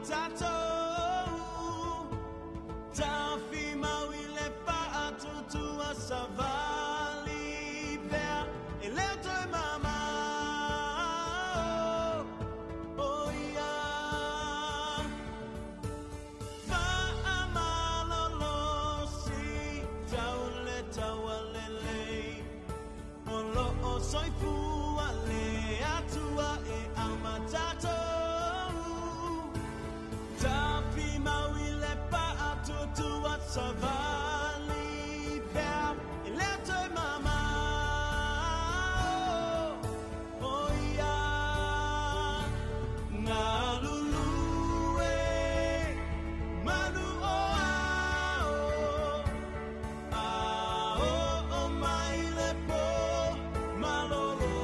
tato Tafi mawile pa atutua savali Ver eleto mama Oh yeah Fa amalolo si Taule tawalele Olo osoi fuale Atua e amatato Tafi mawile pa atutua savali Ver eleto mama Oh yeah Na lulue Manu oh ah oh oh maile po Malolo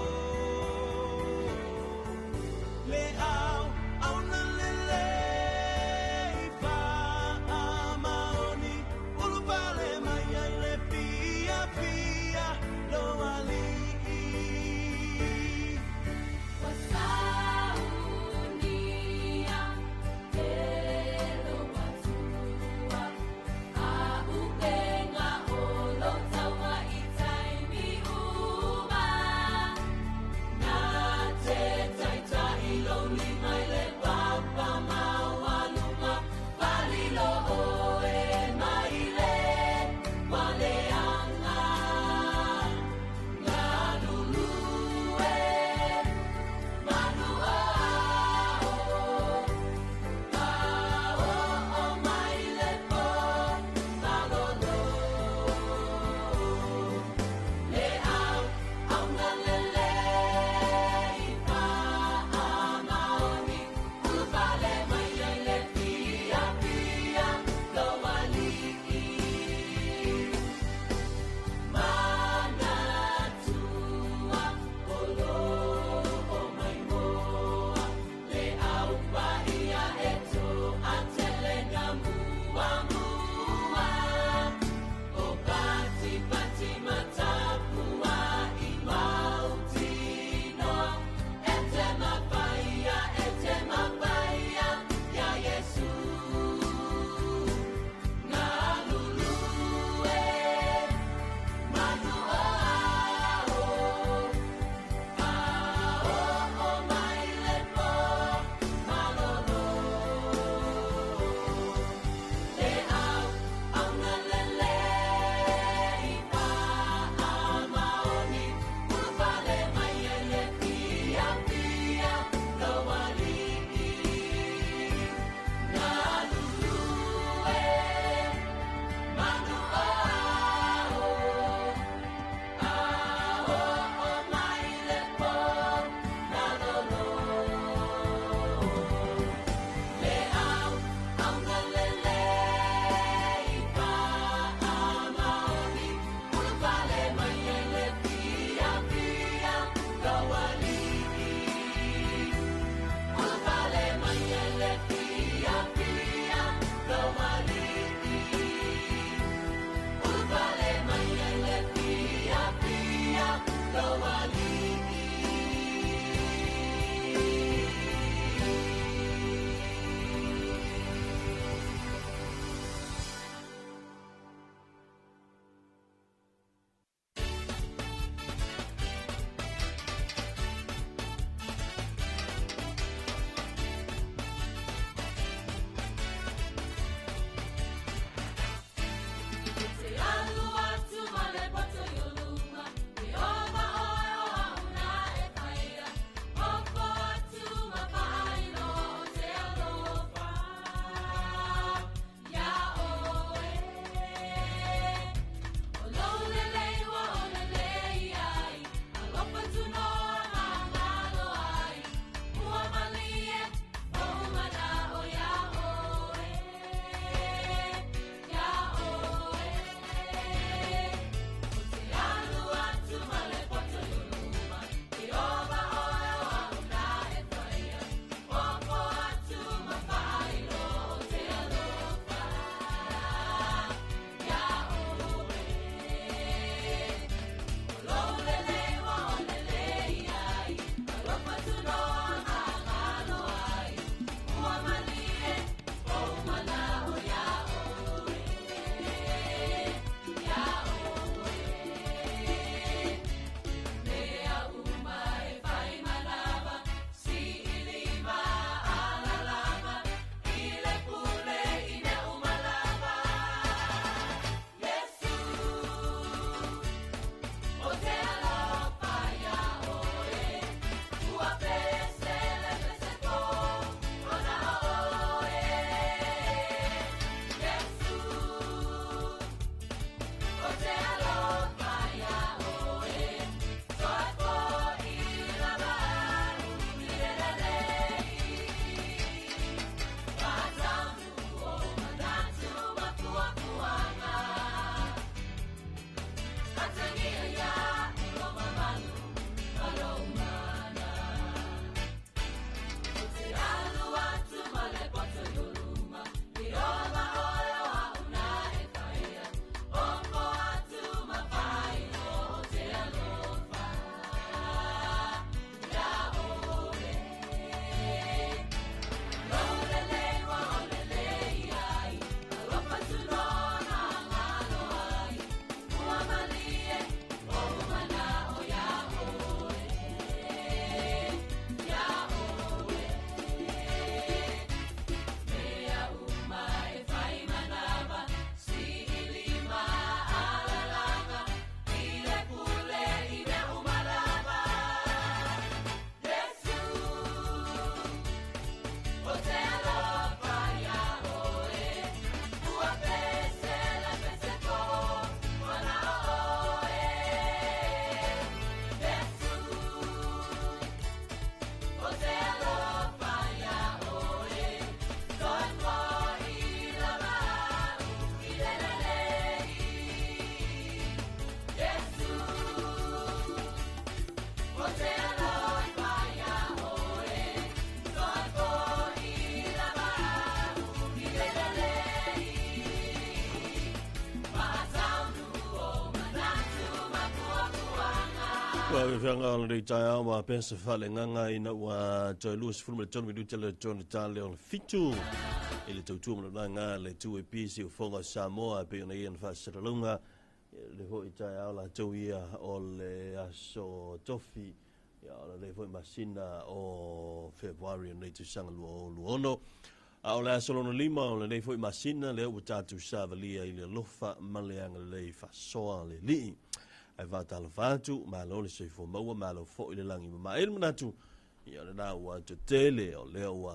Whanga o le taia wa pensa whale nganga ina wa Joy Lewis fulma le tonu miduta le tonu tale o le fitu. I le tautua mana ngā le tu e pisi o whonga Samoa pe ona ian whasaralunga. Le hoi taia o la tau ia o le aso tofi. Ia o le hoi masina o Februari o nei tu sanga o luono. A o le aso lono lima o le nei hoi masina le o tatu savalia i le lofa maleanga le whasoa le lii. Ai vātala whātu, mā lo le seifo maua, mā lo fo i le langi ma ele manatu. Ia le nā ua te tele o leo ua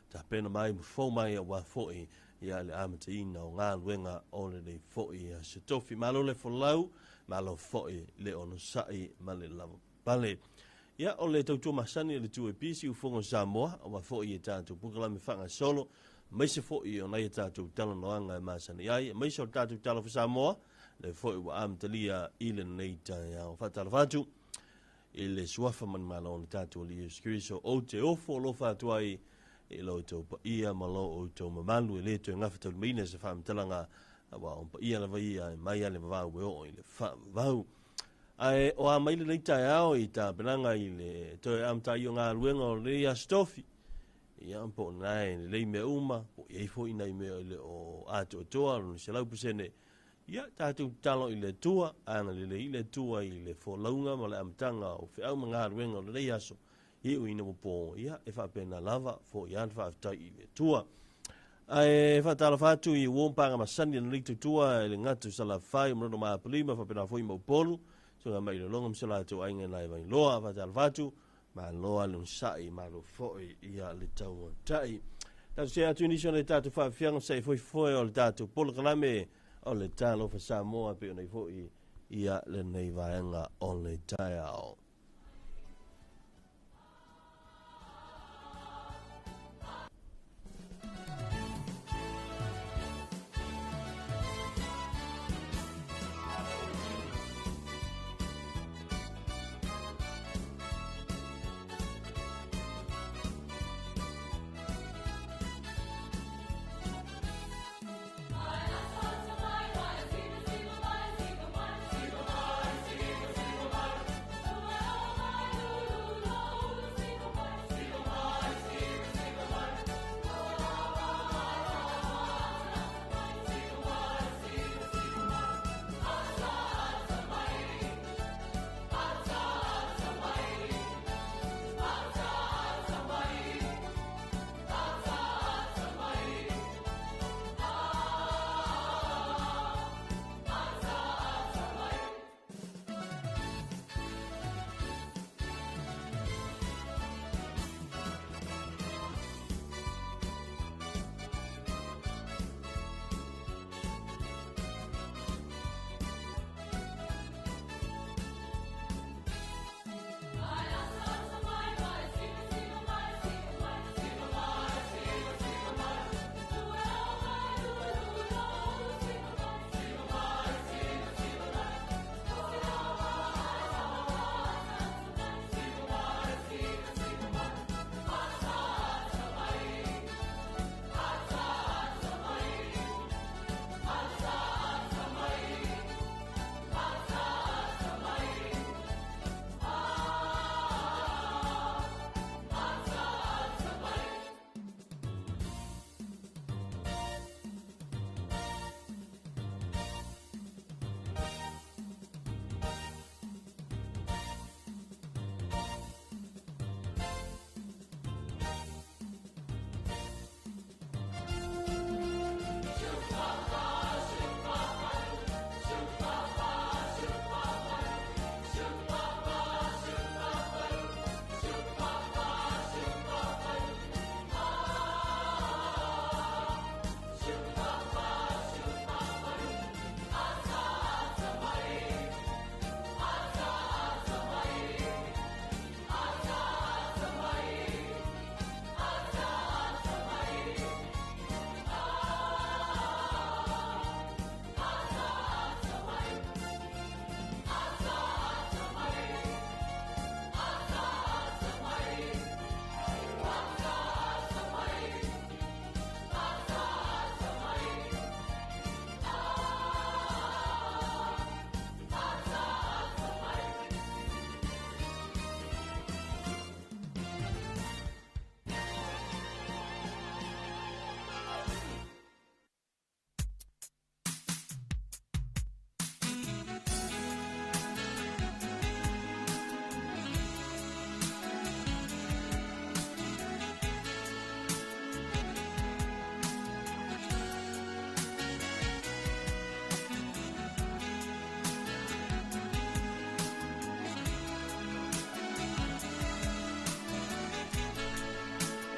ta pena mai mu fo mai a ua fo i ia le amata ina o ngā luenga o le nei fo i a se tofi. Mā lo le fo lau, mā lo fo i le ono sai ma le lava pale. Ia o le tautua masani le tu e pisi u fongo Samoa, o ua fo i e tātou pukalami whanga solo, maise fo i o nei e tātou tala noanga e masani ai, maise o tātou tala fu Samoa, le foi wa amtalia ile nei tai au fatala fatu ile suafa man malon tatu li skriso o te ofo lo fatu ai ilo to pa ia malo o to mamalu le to ngafta mine se fam talanga wa on pa ia la vai mai ale va o ile fa va ai o a mai le tai au i ta benanga ile to amta yo nga luengo le ya stofi ia po nai le me uma o e foi nai me ile o ato to no se lau pusene. Ia tātou talo i le tua, ana le i le tua i le wholaunga ma le amtanga o whiau mga ruenga o le rei aso. I ui na mo ia e whapena lava fo i an whaafitai i le tua. Ai whatala whatu i wompanga masani na litu tua e le ngatu sala whai mrono maa palima whapena fo i maupolu. So nga mai le longa msala tu ainga nai vai loa whatala whatu ma loa lun sai ma lo fo i a le tau tai. Tātou se atu inisio le tātou whaafianga sei foi o le tātou polo kalame o le talo fa Samoa pe ona i foi ia le nei vaenga o le taiao.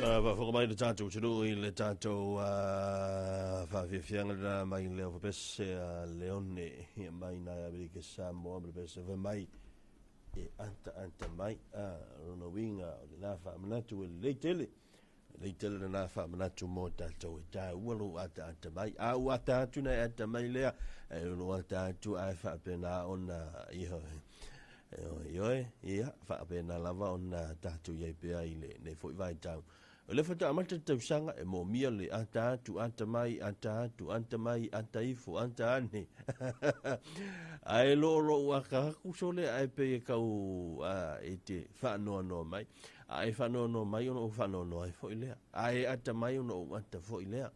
Fa mai le tatou tunu I le tatou fa fianga mai le pese leone mai na Amerika Samoa le pese va mai e anta mai no winga na fa manatu le tele na fa manatu mo tatou ta ulo ata mai ata tuna ata mai le no ata tu ai fa pena ona iho ia fa pena lava ona tatou ye pe ai le ne foi vai tau le fata amata tau sanga e mo mia le ata mai ata ifu anta ane ai lo waka kusole ai pe kau e te fa no mai ai fa no mai ono fa no ai fo ile ai ata mai ono ata fo ile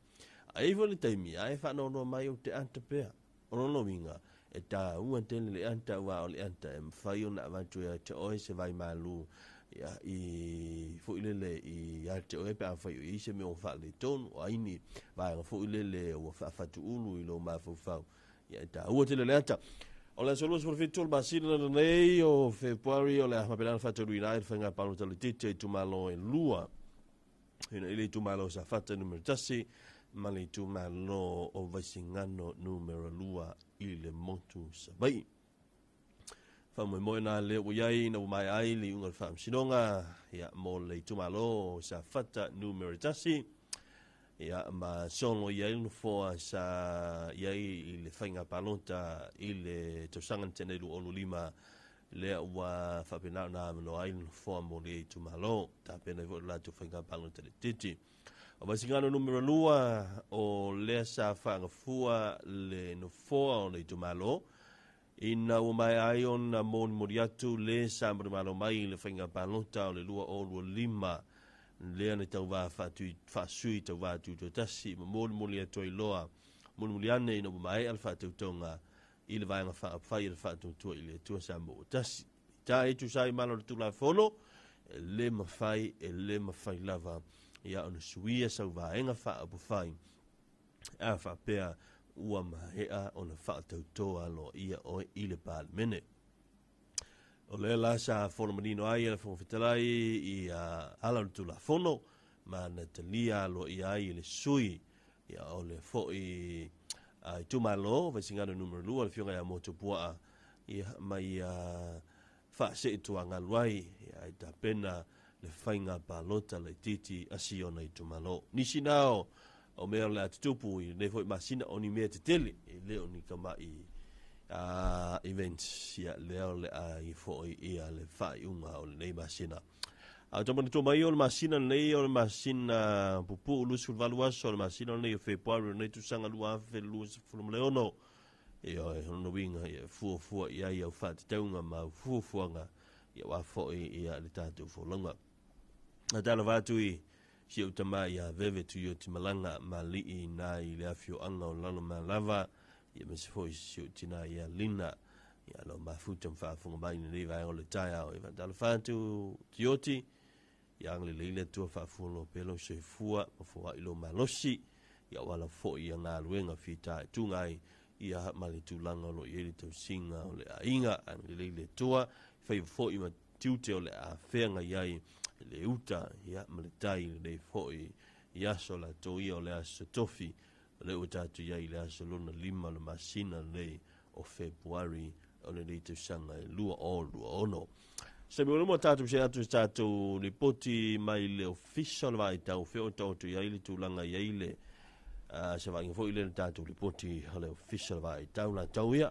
ai vo le taimi ai fa no mai o te ata pe ono no winga e ta un tele le anta wa le anta e fai ona va tu ya te oi se vai malu ya I fo ile le I ate o pe fa I se me o fa le ton o aini va fo ile le o fa tu ulu I lo ma fo fa ya ta o te le ata o la solo so fitul basina nei o february o la ma pela fa tu ina fa nga palo tele tite tu malo e lua ina ile tu malo sa fa numero tasi mali tu malo o vasingano numero lua ile montu sa bai mo na le o yai na mai ai li unga fam sinonga ya mo le tumalo sa fata numero tasi ya ma sono yai no fo sa yai le fainga palonta ile to sangan tene lu onu lima le wa fa pena na no ai no fo mo le tumalo ta pena vo la to fainga palonta le titi o basingano numero lua o le sa fa fua le no fo le tumalo ina o mai ai ona mon moriatu le sambre malo mai le fainga palota o le lua o lua lima le ane tau va fa sui tau va tu tasi mon moriatu I loa mon moriane ina o mai alfa tu tonga I le vainga fa fai le fa tu ile tu sambo tasi ta e tu sai malo tu la fono le mafai lava ia ona suia sau vaenga fa apu fai a fa pea ua mahea ona whaatautoa lo ia o ile palemene. O le la sa fono manino ai ala fono fitalai I ala tula fono ma na talia lo ia ai le sui ia o le foi ai tumalo vasingano numero lua le fionga ia motopua ia mai fa se tuanga luai ia ta pena le fainga palota le titi asiona I tumalo. Nisinao o mea le atutupu I le foi masina o ni mea te tele I leo ni kama I events ia leo le I foi ia le fai unga o le nei masina a tomani to mai o le masina nei o le masina pupu lusul valuaso o le masina nei o february nei tu sanga lua fe lus from leono ia no winga ia fu ia o fat taunga ma fu nga ia wa foi ia le tatu fo longa a dala vatui si o tama ia veve tu yo timalanga mali I nai le afio anga o lalo ma lava ia me se foi si o tina ia lina ia lo mafutam fa funga mai ni vai o le taia o ia dala fatu tioti ia angle leile tu fa fulo pelo se fua o fua ilo malosi ia wala foi ia nga luenga fita tungai ia mali tu langa lo ia tu singa o le ainga angle leile tua fa foi ma tiute o le a fenga iai le uta ia malitai le foi ia sola toia o le aso tofi le uta tu ia le aso luna lima le masina le o february o le te sanga lua ono se me mo tatu se tatu ripoti mai le official vai tau feo tau tu ia le tulanga ia le se vai foi le tatu ripoti le official vai tau la tau ia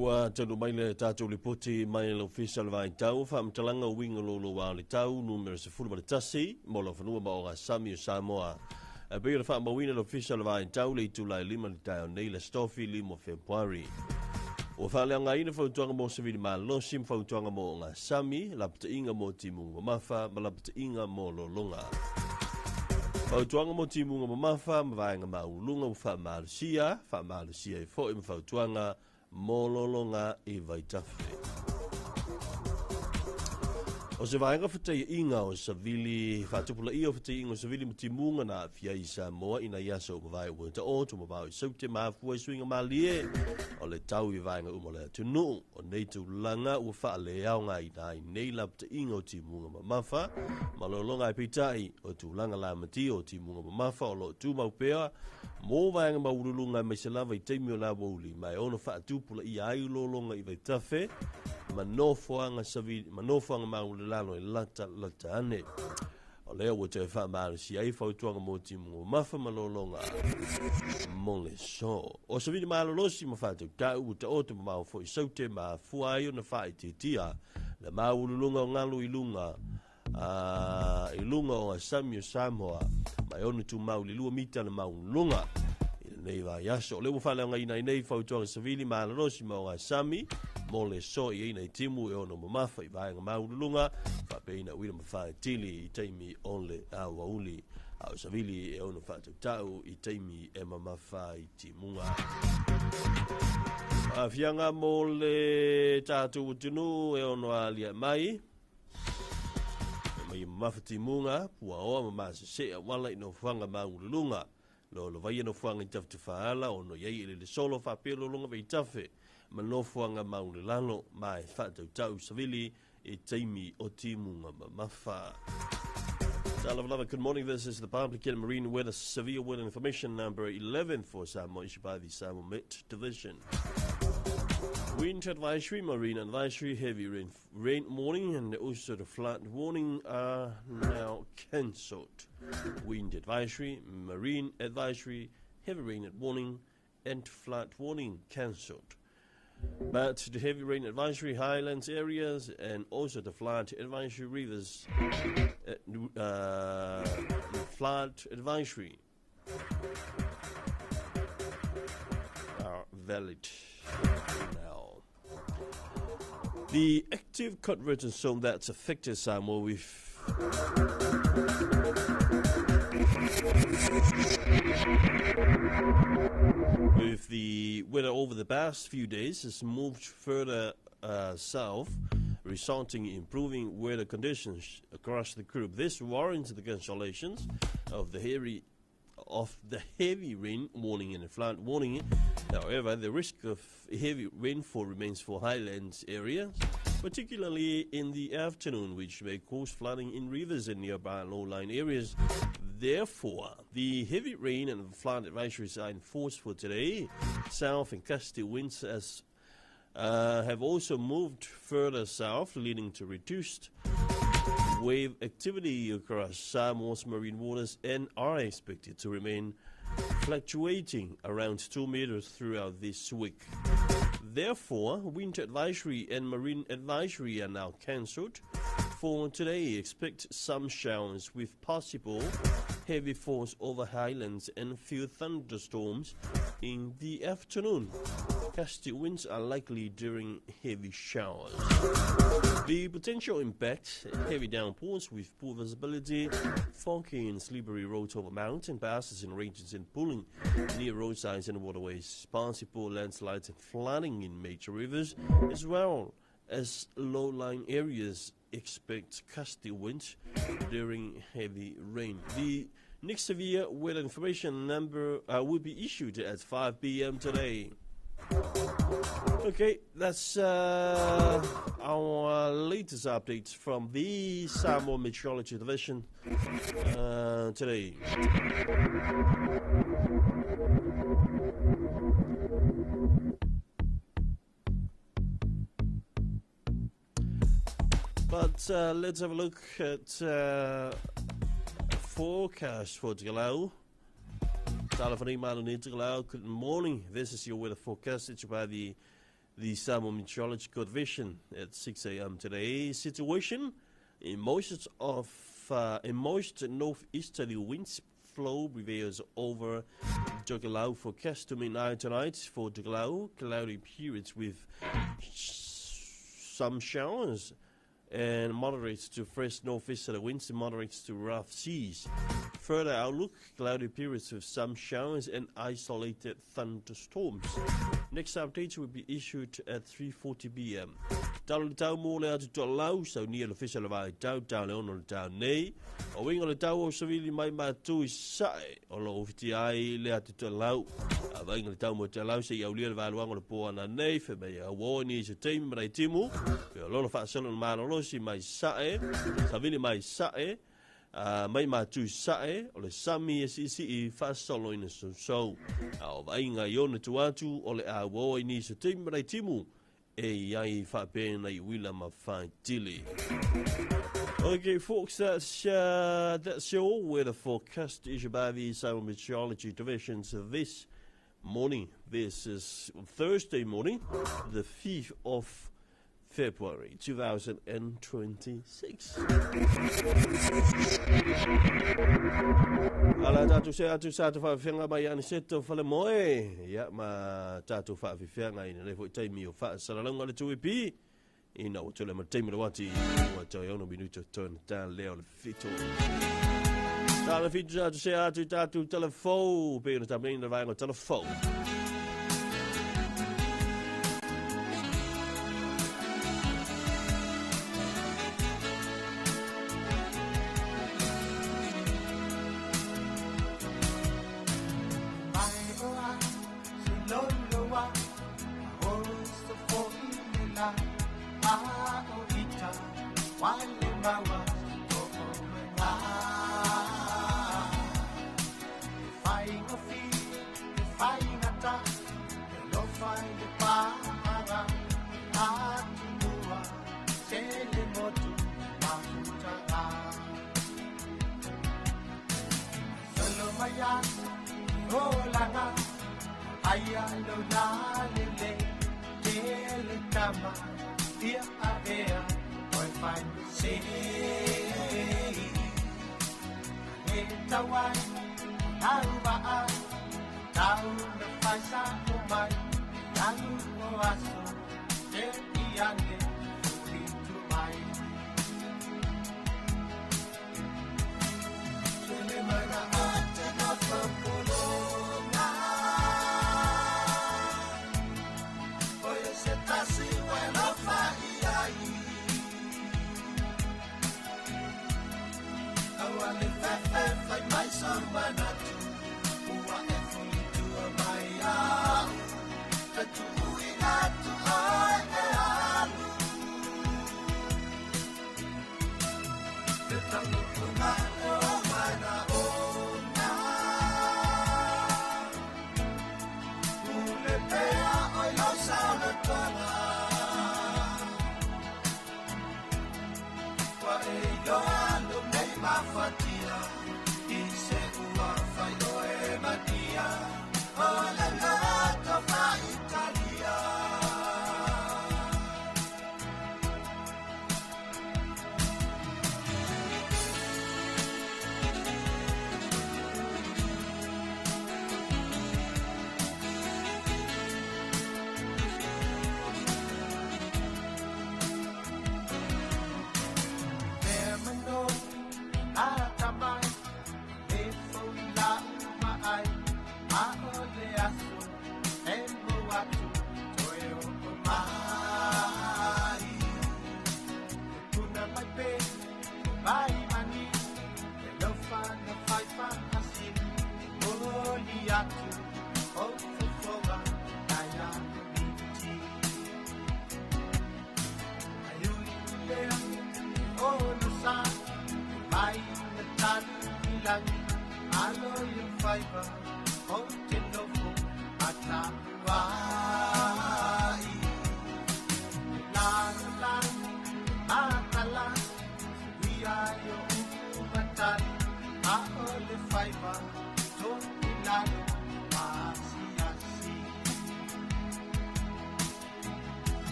wa tanu mai le tatu lipoti mai le official vai tau fa mtalanga winga lo wa le tau numero se fulu tasi mo lo fanua ba o Sami Samoa Peo na wha mawina lo fisa la vai tau le tu lai lima le tau nei le stofi limo Februari. O whaleanga ina whautuanga mo se vini maa losim whautuanga mo ngā sami, lapta inga mo timunga mafa, ma lapta inga mo lolonga. Whautuanga mo timunga mo mafa, ma vaenga maa ulunga mo wha maalusia e fo ima whautuanga mo lolonga e vaitafe. O se vaenga whatai inga o savili, whatupula ia whatai inga o savili mo timunga na fia i Samoa ina iasa o mawai wanta o, tu mawai saute mafua i suinga malie, o le tau i vaenga umale tunu, o nei tu langa ua wha le au ngai nai nei lapta inga o timunga ma mafa, ma lolonga i pitai o tu langa la mati o timunga ma mafa o lo tu maupea, mo vaenga maurulunga mai se lava i teimio la wauli, mai ono wha atupula i ai lolonga i vaitafe, manofoanga maulilano e lata ane. O lea ua te wha maare si ai whautuanga mo timunga mafa malolonga mole so. O sa vini malolosi ma whātou tau u ta oto ma mau fo i saute ma fuai o na whae te tia le maululunga o ngalu ilunga o Asami o Samoa mai onu tu maulilua mita na maulunga nei va yaso. O lea ua whale ngai nei whautuanga sa vini malolosi ma o Asami mo le so i nei timu e ono mamafa i vaenga maululunga whapeina uira mawhae tili i teimi onle a wauli au savili e ono whātou tau i teimi e mamafa i timunga. Whianga mo le tātou utunu e ono alia mai mai mamafa timunga pua oa mamasa se a wala i no whanga maululunga lo vai no whanga i taftu whaala ono iei ili le solo whapelo lunga vei tafe manofuanga maulilano mai whatau tau savili e teimi o timunga mafa. Lava, good morning. This is the Public and Marine Weather Severe Weather Information number 11 for Samoa, issued by the Samoa Met Division. Wind advisory, marine advisory, heavy rain warning, and also the flood warning are now cancelled. Wind advisory, marine advisory, heavy rain warning, and flood warning cancelled. But the heavy rain advisory highlands areas and also the flood advisory rivers flood advisory are valid now. The active convergence zone that's affected Samoa with the weather over the past few days has moved further south, resulting in improving weather conditions across the group. This warrants the cancellations of the heavy rain warning and the flood warning. However, the risk of heavy rainfall remains for highlands areas, particularly in the afternoon, which may cause flooding in rivers and nearby low-lying areas. Therefore, the heavy rain and flood advisories are in force for today. South and gusty winds have also moved further south, leading to reduced wave activity across Samoa's marine waters and are expected to remain fluctuating around 2 meters throughout this week. Therefore, wind advisory and marine advisory are now cancelled. For today, expect some showers with possible heavy force over highlands and few thunderstorms in the afternoon. Gusty winds are likely during heavy showers. The potential impact: heavy downpours with poor visibility, foggy and slippery roads over mountain passes and ranges and pooling near roadsides and waterways, possible landslides and flooding in major rivers, as well as low-lying areas. Expect gusty winds during heavy rain. The next severe weather information number will be issued at 5 p.m. today. Okay, that's our latest updates from the Samoa Meteorology Division today. But let's have a look at forecast for Te Galau. Good morning. This is your weather forecast. It's by the Samoa Meteorological Division at 6 a.m. today. Situation: in most northeasterly winds flow prevails over Tokelau. Forecast to midnight tonight for Tokelau. Cloudy periods with some showers and moderates to fresh northeasterly winds and moderates to rough seas. Further outlook, cloudy periods with some showers and isolated thunderstorms. Next updates will be issued at 3:40 p.m. Tau le tau mō lea tu lau sau nia le fisa le vai tau le ono le tau nei. O winga le tau o savili mai mātu I sae o lo ofiti ai lea tu lau. A winga le tau mo te lau se iau lia le valuanga le poa na nei fe mei a wōni se teimi mrai timu. Pe o lona whaasana le māna losi mai sae, savili mai sae. Mai mātu sae o le sami esi I whaasolo ina so. O vainga I ona tu atu o le a wōni se teimi mrai timu. E ai whapena I wila ma whai tili. Okay, folks, that's all with the forecast issued by the Sound Meteorology Divisions this morning. This is Thursday morning, the 5th of February 2026. Ala tatu se atu sa tu whawhiwhenga mai ane seto whale moe. Ia ma tatu whawhiwhenga ina lefo I taimi o whaasaralanga le tuipi. Ina o tole ma taimi rawati o toi ono minuto tona tā leo le fito. Tā le fito tatu se atu tatu telefo. Pēna tamina vainga telefo.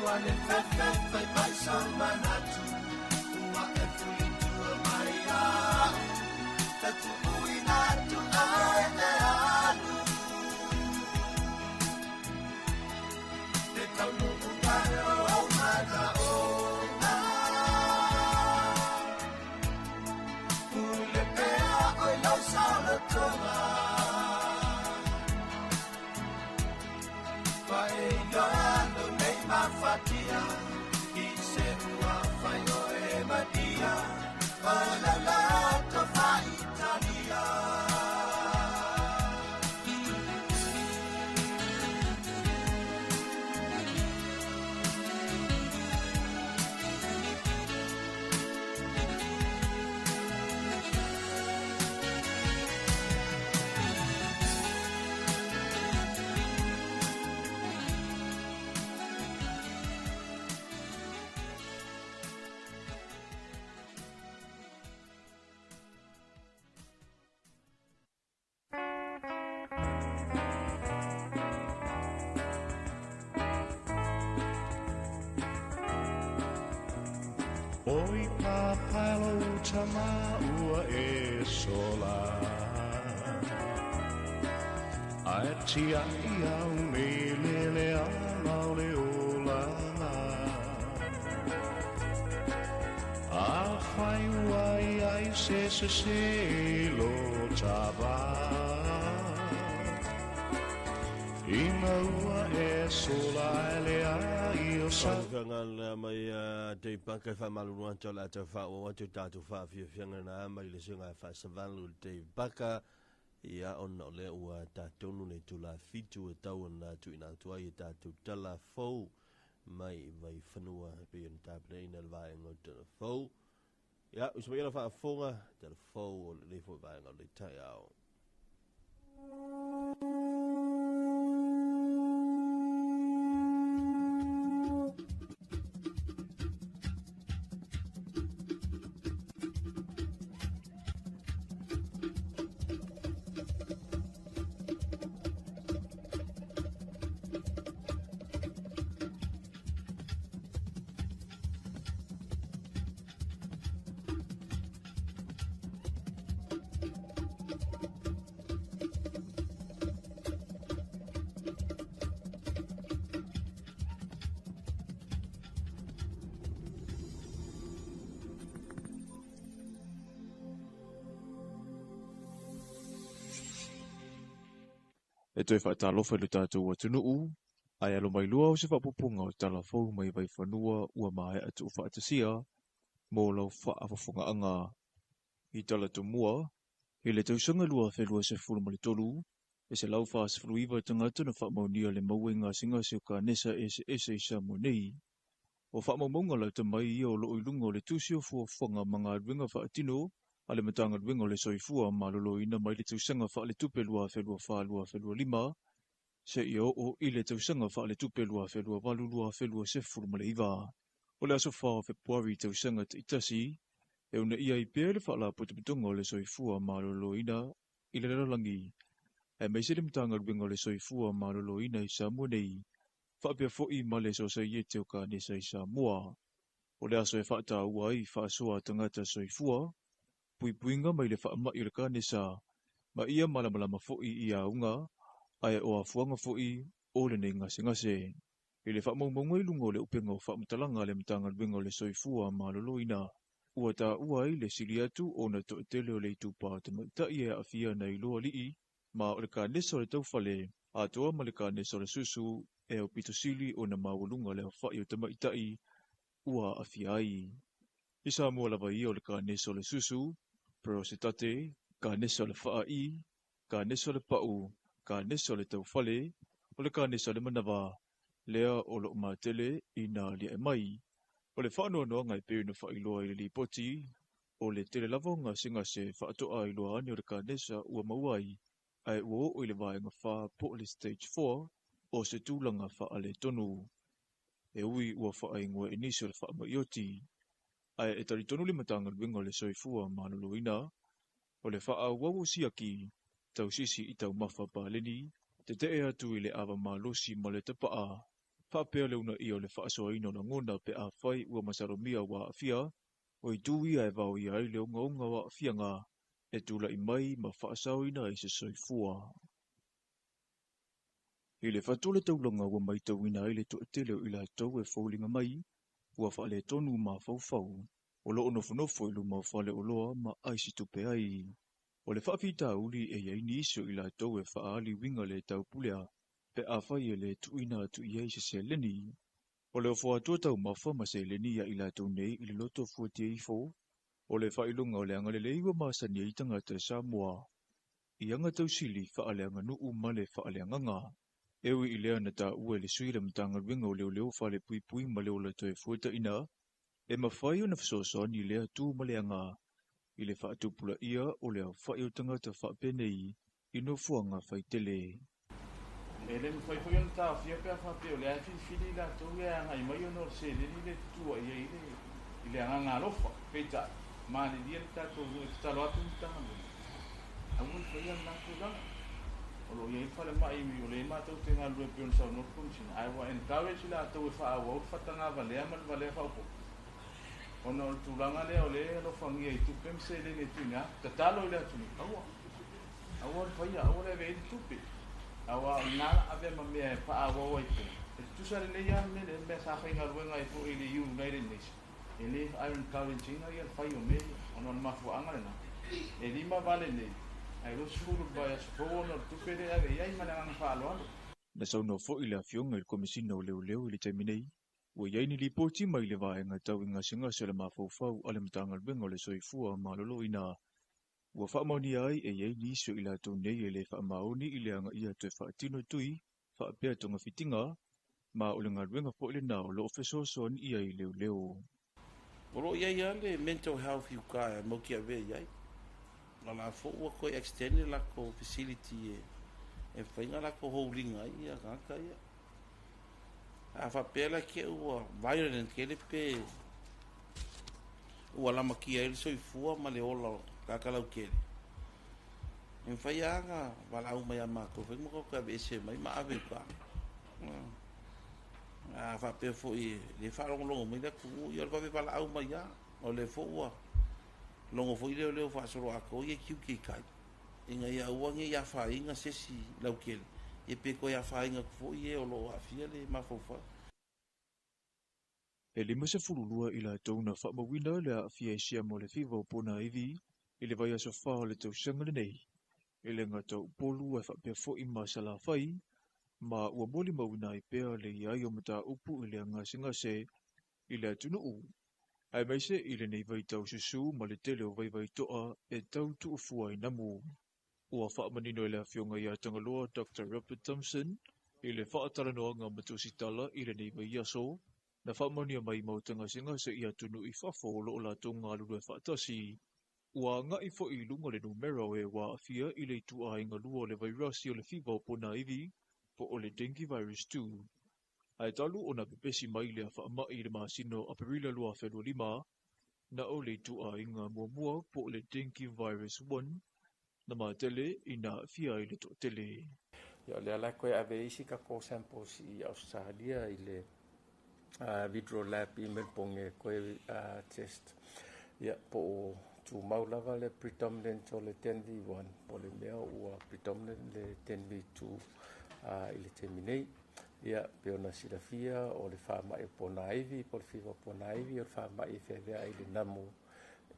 wane fefe mai son manatu ua e fulitu mai a tatu uina tu ai le alu te kaunu ukare o mana o na ule pea oi lau saula tonga Fatia, ise ua faio e madia, o la lato fa Italia. Oi papalo tama ua e sola Atia ia umelele ala le ola A fai uai ai se lo tava Ima ua e sola ele ai o sa Kangal mai te paka fa maluan tola te fa o te tatu fa fi fianga na mai le singa fa savalu te paka ia on le ua tatonu le tula fitu e tau na tu ina tu ai tatu tala fou mai vai fanua pe en table ina vai ngo te fou ia usmela fa fonga te fou le fo vai ngo le tai au E toi whaatalofa i le tātou atunuu, ai alo mai lua o se whapupunga o tala fau mai vai whanua ua mai atu o whaatasia, mō lau whaafafunga anga i tala tumua, i le tausanga lua whelua se fulumali tolu, e se lau wha se fuluiva tangata na whaamaunia le mauenga singa se o ka nesa e se isa mo nei. O whaamaunga lau tamai ia o loo ilunga o le tusi o fuafunga mga adwinga whaatino, ale matanga adwinga o le soifua malolo ina mai le tausanga wha le tupe lua whelua lima, se ia o i le tausanga wha le tupe lua whelua se fulumale iwa. O le aso wha o Februari tausanga te itasi, e una ia i pēr le wha la putuputunga o le soifua malolo ina i le lalangi. E mai se le matanga adwinga o le soifua malolo ina i Samoa nei, whaapea fo'i ma le sosa i e teo ka nesa i Samoa. O le aso e whaata ua i whaasoa tangata soifua, puipuinga mai le whaama i le ka nesa, ma ia malamalama fo'i i aunga, ai o a fuanga fo'i o le nei ngase. I le whaamaumaunga i lunga o le upenga o whaamatalanga le matanga adwinga o le soifua malolo ina. Ua ta ua i le sili atu o na to tele o le itupa te maitai e a fia na i loa lii, ma o le ka nesa o le taufale, a toa ma le ka nesa o le susu, e o pito sili o na mawalunga le hawhai o te maitai, ua a fia ai. Isa mua lava i o le ka nesa o le susu, pero se tate, ka nesa o le whaai, ka nesa o le pau, ka nesa o le taufale, o le ka nesa o le manawa, lea o lo matele i na lia e mai. O le whanua noa ngai pēu na whailoa i le lipoti, o le tele lavo ngā singa se whaatoa i loa ani o le ka nesa ua mauai, ai ua o i le vaenga wha po le stage 4, o se tūlanga wha ale tonu. E ui ua wha ingoa inisi o le wha maioti, ai e tari tonu le matanga luenga o le soifua malolo ina, o le wha wawu siaki, tau sisi i tau mawha pāleni, te te atu i le awa malosi ma le tapaa, Whapea leuna I o le whaasoaina na ngona pe a whai ua masaromia wa awhia, o I tui e vau I ai leo ngaunga wa awhia ngā, e tula I mai ma whaasoaina I se soifua. I le whatole taulanga ua mai tauina ai le toetele o I la tau e faulinga mai, ua whaale tonu ma fau, o loo nofonofo I luma whale o loa ma aisi tupe ai. O le whaafita uli e iai ni iso I la tau e whaali winga le tau pulea, pe a whai e le tuina atu iai se leni. O le ofo atua tau mafa ma se leni ia I la tau nei I le loto fuatia ifo, o le whailunga o le anga le leiwa maasani I tangata Samoa. I anga tau sili whaaleanga nuu ma le whaaleanga ngā. Ewi I lea na ta ue le suira mtanga winga o leo whale pui ma leo la toe fuata ina, e mawhai o na whasoson I lea tu ma lea ngā. I le whaatupula ia o lea whai o tangata whaapenei, I no fuanga whaitele. E le mwhai on ta fia pe fa pe o le fili la to ya ngai mai no se le le tu ia ile anga lofa pe ta ma le dia ta to ta lo atu ta mo a mun foi na tu la o lo ia fa le mai mi o le ma to te ngalu pe on sa no kun sin ai wa encourage la to fa wa fa ta nga vale mal vale fa po ono tu la nga le o le lo fa ngi tu pem se le tu nga ta lo le tu awa fa ia o le ve tu pe awa na ave ma me pa awa wa itu tu sa le ya me le me sa kha ngal wenga fu ile United Nations ele iron currency na ya fa yo me ono ma fu anga na ele ma vale ne ai lo suru ba ya fu ono tu pere ave ya ma na fa lo Na sau no fo ile afionga I komisina o leo I le taiminei, ua iai ni lipoti mai le vaenga tau inga singa se le mafau ale mtangal benga o le soifua malolo ina. Ua whaamauni ai e iai ni iso I la tau nei e le whaamauni I le anga ia toe whaatino tui, whaapea tonga fitinga, ma o le ngaruenga po ile nao lo ofeso son ia I leo. Olo iai ale mental health you ka mo ki ave iai. La fo ua ko extend la ko facility e whainga la ko holdinga ia kaka ia. A whapela ke ua violent ke le pe ua lama ki aile soifua ma le ola kakalau kele. E whaianga wala au mai a mako whainga ko ka bese mai ma ave ka. A whapea fo I le whalongolongo mai la ku ia le wawe wala au mai a o le fo ua longo fo I leo whaasoro ako ia kiu kei kai. Inga ia uange ia whainga sesi lau kele. E pe ko ia whainga fo I o lo a fia le mawhauwha. E lima se fululua I la tau na whaamawina le a fia isia mo le whiwa o pona iwi, I le vai aso wha o le tau sanga nei. E le ngatau polu e whapea fo I masala whai, ma ua moli mawina I pea le iai o mata upu I le ngase, I le atunuu. Ai maise I le nei vai tau susu ma le tele o vai toa e tau tuufua I namu. Ua whaamanino I le awhionga I a tangaloa Dr. Robert Thompson, I le whaataranoa ngā matusitala I le nei vai aso, na whaamania mai mautanga se I atunu I whafo lo o la tonga lulu e whaatasi. Ua ngai fo I lunga le numero e wa awhia I le tua inga lua le vairasi o le whiwa o pona iwi, po o le dengue virus 2. Ai talu o na pepesi mai le a whaamai le maasino a perila lua whenua lima, na o le tua inga mua po o le dengue virus 1, na maatele I na fia I le to tele. Ia le ala koe ave isi ka ko samples I Australia I le vidro lab I melponge koe test. Ia po o tu maulava le predominant o le 10v1 po le mea ua predominant le 10v2 I le teminei. Ia pe ona silafia o le whaamai pona iwi, po le whiwa pona iwi o le whaamai whewea I le namu.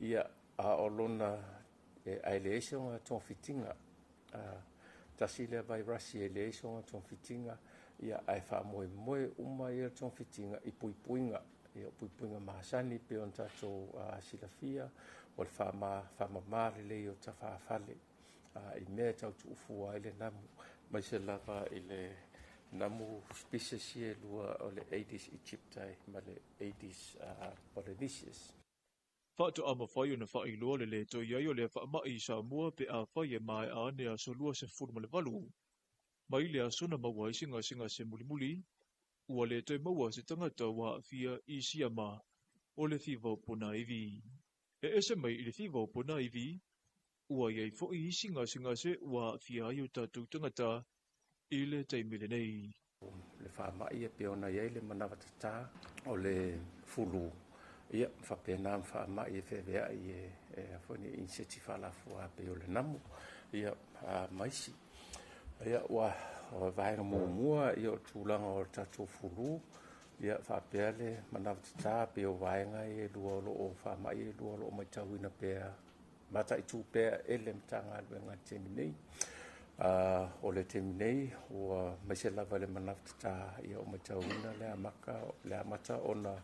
Ia a olona ai le ese o ngā tōwhitinga. Tasi le vairasi e le ese o ngā tōwhitinga. Ia ai whaamoe uma I le tōwhitinga I puipuinga. Ia puipuinga mahasani pe on tatou silafia o le whaamamare le o ta whaafale. I mea tau tuufua I le namu. Mai se lava I le namu species e lua o le Aedes aegypti ma le Aedes polynesis. Whaato ama whai o na whai loa le to iai o le whaamai sa mua pe a whai e mai a ne a solua se furu ma le walu. Mai le a sona maua I singa se mulimuli, ua le toi maua se tangata wa fia I siama o le whiwa o pona iwi. E ese mai I le whiwa o pona iwi, ua iai fo I singa se wa fia I o tātou tangata I le taimile nei. le whaamai e pe ona iei le manawa tata o le fulu. Ia, whapena whaamai e whewea i e awhani inseti whalafu a pe o le namu. Ia, maisi. Ia, wa vaenga mua ia o tūlanga o tatou fulu. Ia, whapea le manawa tata pe o vaenga e lua o whaamai e lua o mai tauina pea. Mata i tū pea ele mtanga aluenga temi nei. O le temi nei, o maise lava le manafta ia o matauina le amata ona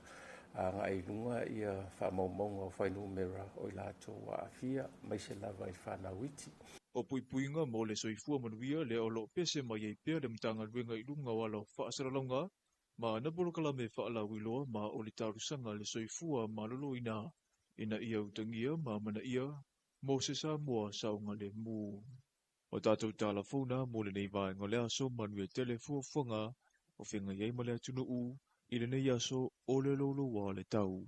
nga ilunga ia whamaumaunga o whainu mera o ilato wa afia, maise lava i whanawiti. O puipuinga mo le soifua manuia le o lo pese mai ei pea le mtanga luenga ilunga wala whaasaralonga, ma nabolokala me whaalawiloa ma o le tarusanga le soifua ma lolo ina ia utangia ma mana ia mo se sa mua saunga le mu. O tātou tālafona mo le nei vaenga le aso manu e telefuafuanga o whenga iei ma le atunu u i le nei aso o le lolo wa le tau.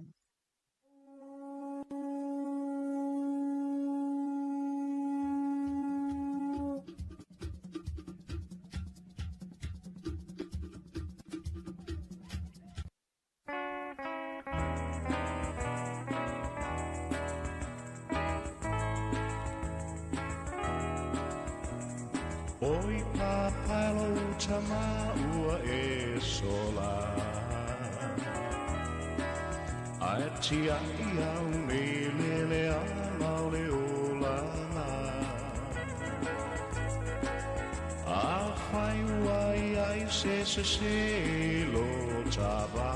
Oi papalo tama ua e sola Ai tia ia me lele ala le ola A fai uai ai se lo tava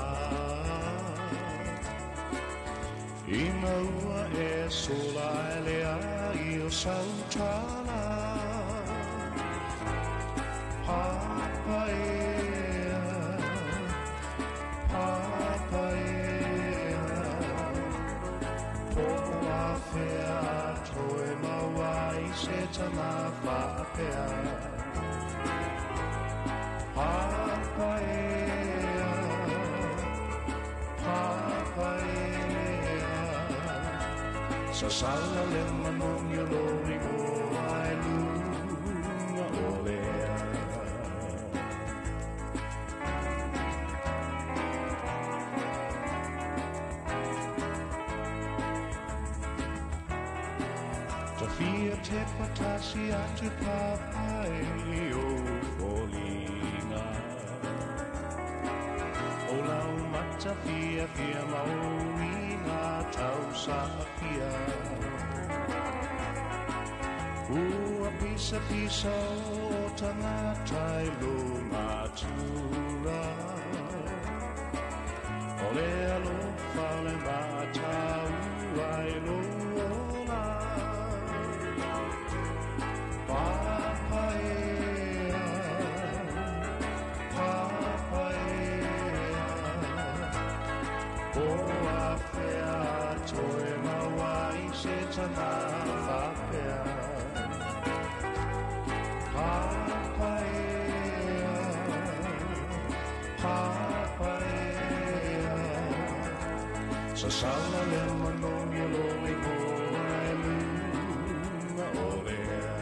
Ina ua e sola ele ai o sautala Sasala le manong yo lori ko ai luna olea Tafia te patasi atu papai o olinga O lau mata fia mauinga tau safia Ua pisa o tangatai lo matura O le alo fale matau ai lo ola Papaea O a fea toe mawai se tana whapea Sasala le manong yo loli ko ai luna olea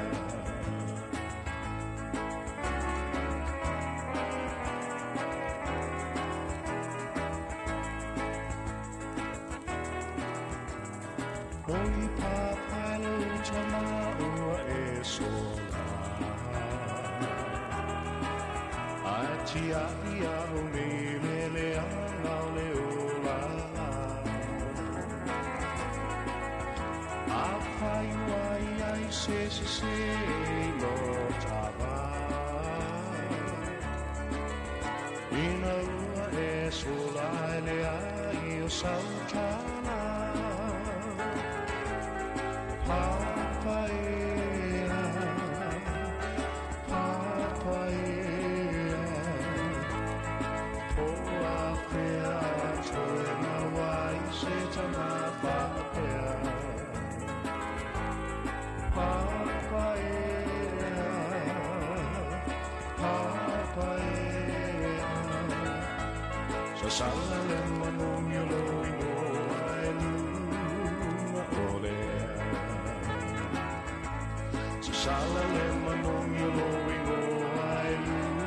Oi papalo tama ua e sola Atia ia o me lele ala le ola Afai wai ai se lo tava Ina ua e sola ele ai o sautana Papaea O a fea toe mawai se tana whapea Sasala le manong yo loi mo ai luna olea Sasala le manong yo loi mo ai luna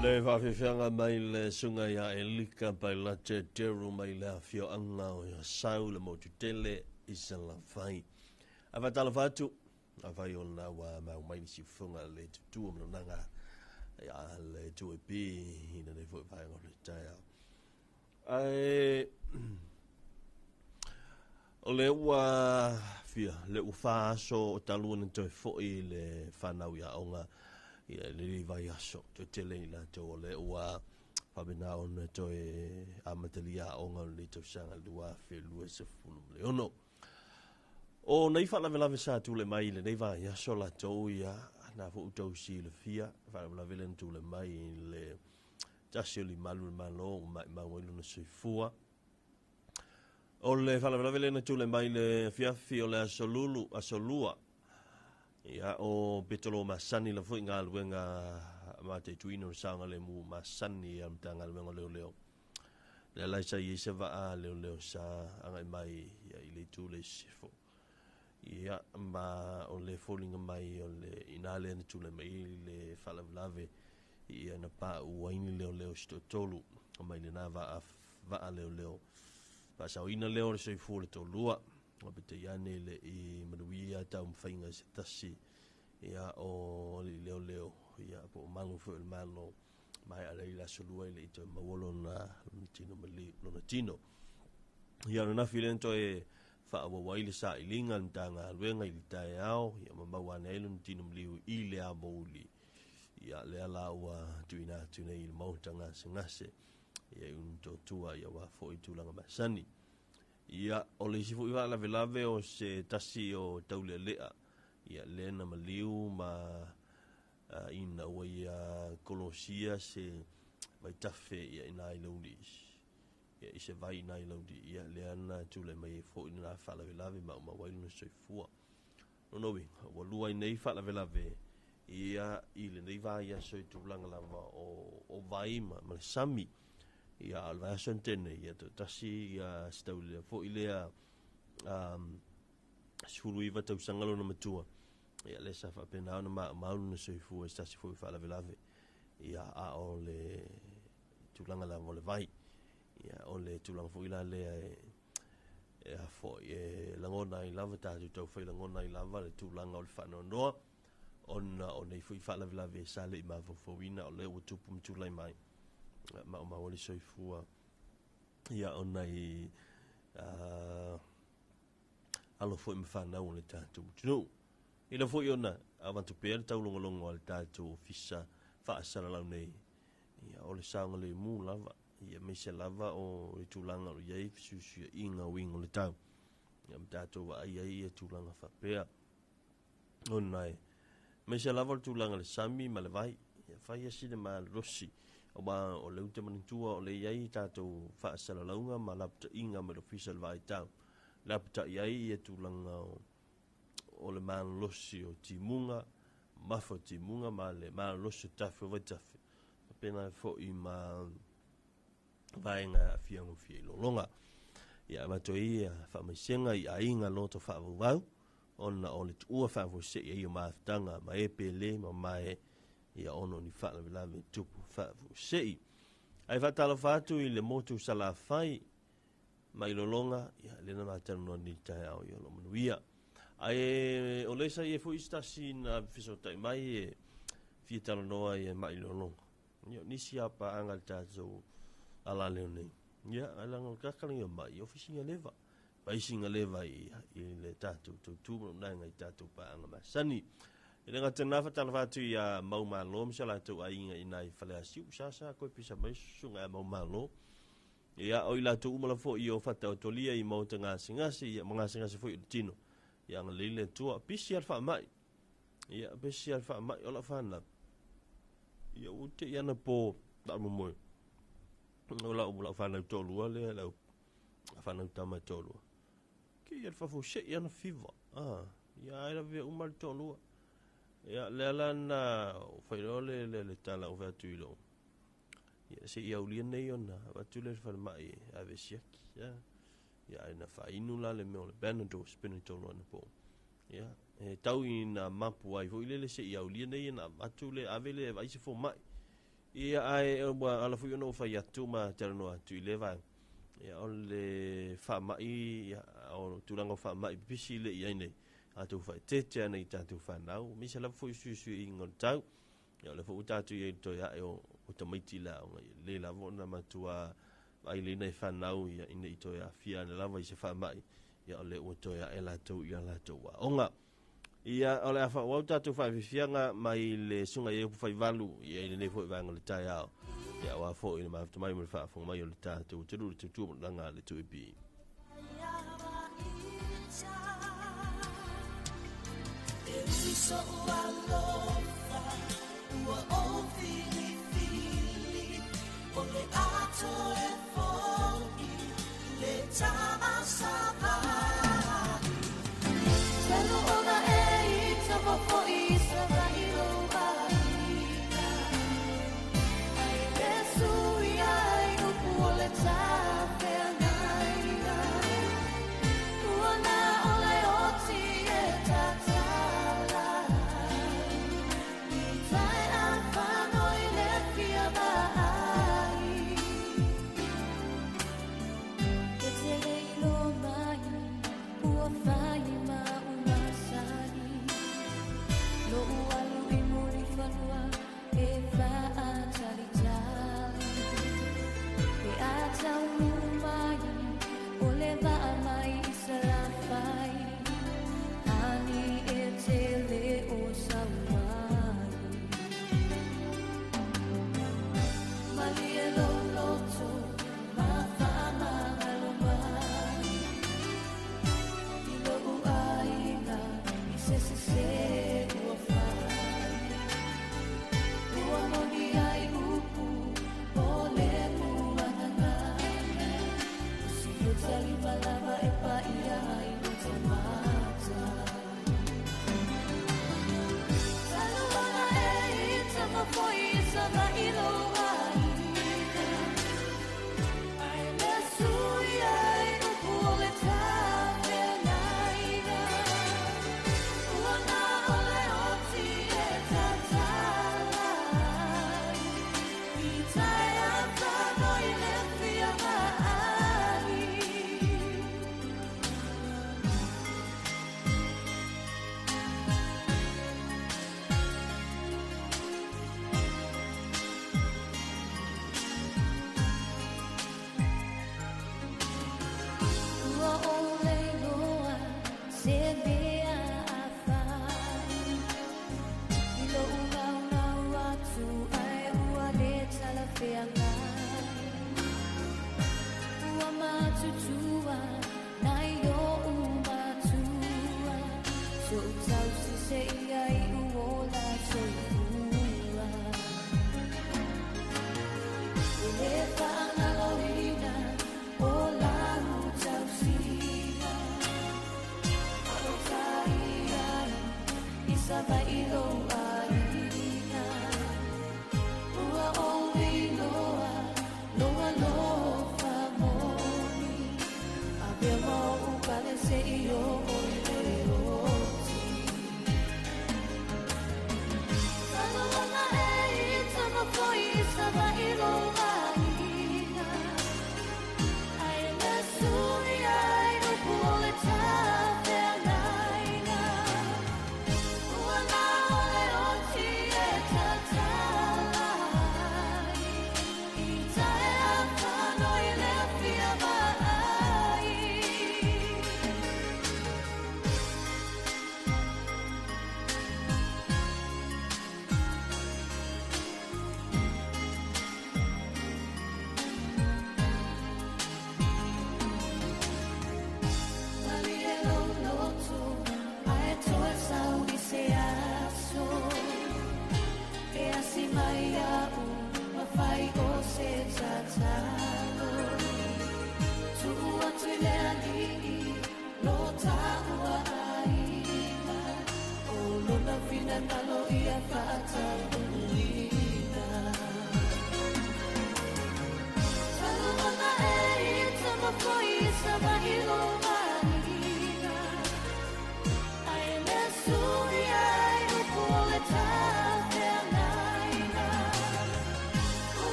Le whawhiwhianga mai le sunga ia e lika pai la te teru mai le awhio anga o ia sau le motu tele isa la whai. A whatala whatu, a whai o na wa mau mai si whunga le tutua mnanga ia le tue pi hina ne fwoi whai ngore taia. O le ua fia, le uwha aso o talua na toi fwoi le whanau ia onga ia le vai aso te tele ina te o le ua whabena o na toi amatalia onga le tau sanga lua fe lua se funu le ono. O nei whalavelave sa tu le mai le nei vai aso la tau ia na fo utau si le fia whalavelave le tu le mai le tasio li malu malo mai mawelu na soifua. O le whalavelave le na tu le mai le fiafi o le asolulu asolua. Ia o petolo masani la fui ngā luenga ma te tuino sanga le mu masani am tanga luenga leo leo. Le laisa i se va leo leo sa angai mai ia i le tu le sifo. Ia ma o le falling mai o le inale na tu le mai le falavlave ia na pa uaini leo leo sto tolu o mai le na va leo leo. Pa sa ina leo le soifu le tolua o pe te iane le I manuia tau mwhainga se tasi ia o leo ia po malu fo il malo mai a leila solua le ito mawolo na tino mali lona tino ia na filento e fa wa waile sa ilinga ntanga luenga I tai ao ia mamawa na elu tino mali I le amoli ia le ala wa tuina I mautanga singase ia unto tua ia wa fo I tulanga masani ia o le sifu iwa la velave o se tasi o taule lea ia lena maliu ma ina o ia kolosia se mai tafe ia ina I laudi ia I se vai ina I laudi ia leana tule mai fo ina fa la velave ma wailu no soifua no no wi o lua nei fa la velave ia I le nei vai ia soi tulanga lava o vai ma sami ia alva sentene ia tasi ia staule fo ilea sulu iva tau sangalo na matua ia le sa fa pena na maulu na soifu e stasi fo fa la velave ia a o le tulanga la mo le vai ia o le tulanga fo ila le e a fo e langona I lava ta tu fa langona I lava le tulanga o le fa no no on nei fo fa la velave sa le ma fo wina o le o tupu tulai mai ma o le soifua ia o nei alo foi me fana o le tatu no ina foi ona avantu per tau longo al tatu fisa fa sala la nei ia o le sanga le mu lava ia me se lava o le tulanga o ye fisu inga wing o le tau ia tatu wa ia tulanga fa pea ona me se lava o tulanga le sami ma le vai ia fa ia sine ma rossi o ba o le uta manitua o le ye tatu fa sala launga ma lapta inga me le fisa le vai tau lapta iai e tulanga o le man losi o timunga mafo timunga ma le man losi tafe o tafe pena fo I ma vaenga fiango fi longa ia mato ia fa masenga I ainga loto fa vau ona o le tua fa vo se ia ma tanga ma e pele ma mai ia ono ni fa la ve tupu fa vo se ai fa tala fatu I le motu sala fai mai lolonga ia lena matano ni tai au ia lo manuia ai o le sai e fu istasi na fiso tai mai e fietalo noa e mai lolonga ia nisi apa angal tazo ala leone ia alanga kakali mai ofisinga leva paisinga leva I le tatu tu na ngai tatu pa anga masani ele nga tena fa tala fatu ia mau malo msala tu ainga inai fale asiu sasa ko pisa mai sunga mau malo ia o ila tu umala fo I o fata o tolia I mau tanga singasi ia mga singasi fo I tino ia ngalile tua pisi alfa mai ia pisi alfa mai ola fana ia ute ia na po da mo ola fana tolua le la fana tama tolua ki alfa fo she ia na fiva ia ila ve umal tolua ia le la na failole le tala o vatuilo ia se ia ulia nei ona watule fa mai ave siaki ia ina fa inula le me le benado spinito no po ia e tau ina mapu ai vo ile se ia ulia nei na watule ave le vai se fo mai ia ai wa ala fu no fa ia tuma terno atu ile va ia ole fa mai ia o tulanga fa mai bisi le ia nei atu fa tete nei tatu fa nau mi se la fu su ingon tau ia le fu tatu ia to ia o tamaiti la le la vona matua ai le nei fa nau ia ina ito ia fia na lava I se fa mai ia ole o to ia ela to ia la to wa onga ia ole afa wa tatu fa fianga mai le sunga ia fa valu ia ina nei fo vanga le tai ao ia wa fo ina ma mai mo fa fo mai le tatu tu langa le tu bi So alofa ua ofili ole ato e foi le tama sabani telo ona e tama foi sabani lo baita ai lesu ai no pole tape naina uana ole oti e tata Bahai,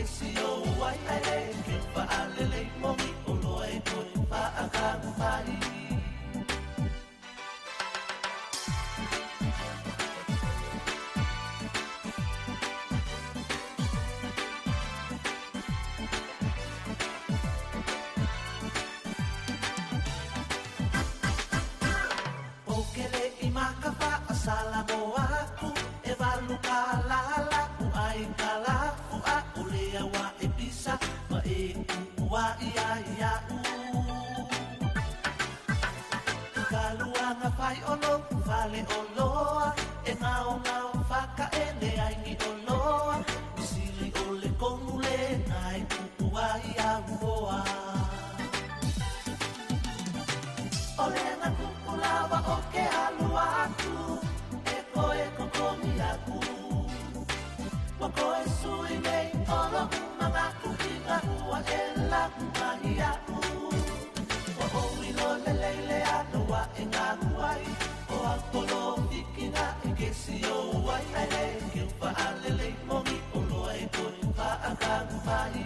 kesi o wai ai ke pa alele momi o loe ko pa akang pai Okele imakafa asala mo aku e valu kalala ku ai kala ku a ulea wa e pisa ma e wa ia ia u kaluanga fai olo vale oloa e ngao ngao faka e le ai ni oloa sili ole komule nai ku wa ia uoa ole na kukulawa o ke alu aku eko komi aku wako e sui nei olo mga kuhinga ua e la kumahi aku o owino leleile ano wa e ngā huai o apolo hikina e kesi o wai ae ke upa alele mongi o loa e koi pa akamu mai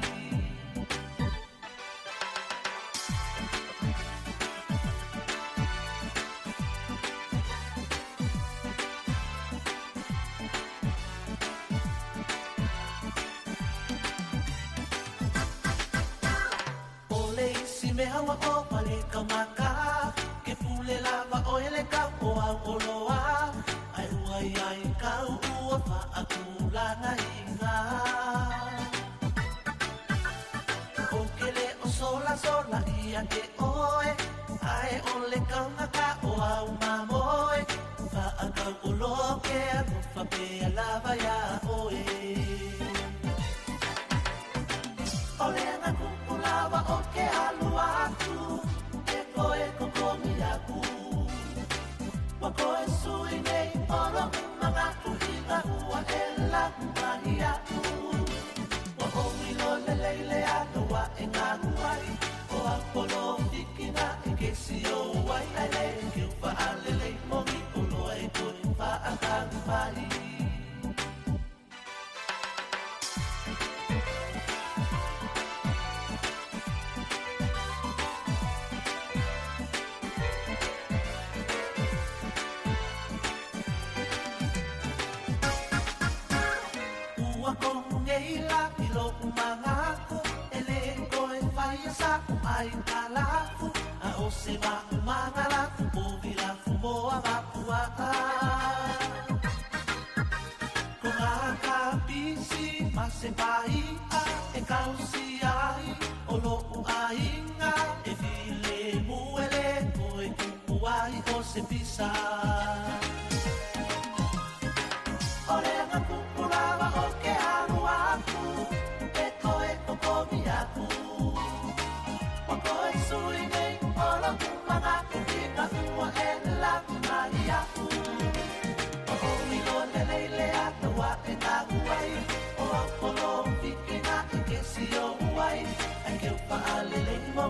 me hawa o pale kamaka ke pule lava o ele ka o oloa ai uai ai ka ua fa akula na inga o kele o sola ia ke oe ai ole kamaka o au mamoe fa akau olo ke anu fa pe lava ya oe ole na kukulawa o ke alu aku eko komi aku wako e sui nei olo mga kuhinga ua e la kumahi aku wa o wilo leleile ano wa e ngā huai o apolo hikina e kesi o wai ae ke upa alele mongi o loa e koi pa akamu mai ai kalafu a o se va umangala o vila fumoa va pua ko ka bisi ma se vai a e kausi ai o lo ainga e vile muele ko e kuai o se pisa ore na kupulava o ke alu aku eko komi aku wako e sui nei olo mga kuhinga ua e la kumahi aku o owino leleile ana wa e ngā huai o apolo hikina e kesi o uai e ke upa alele mo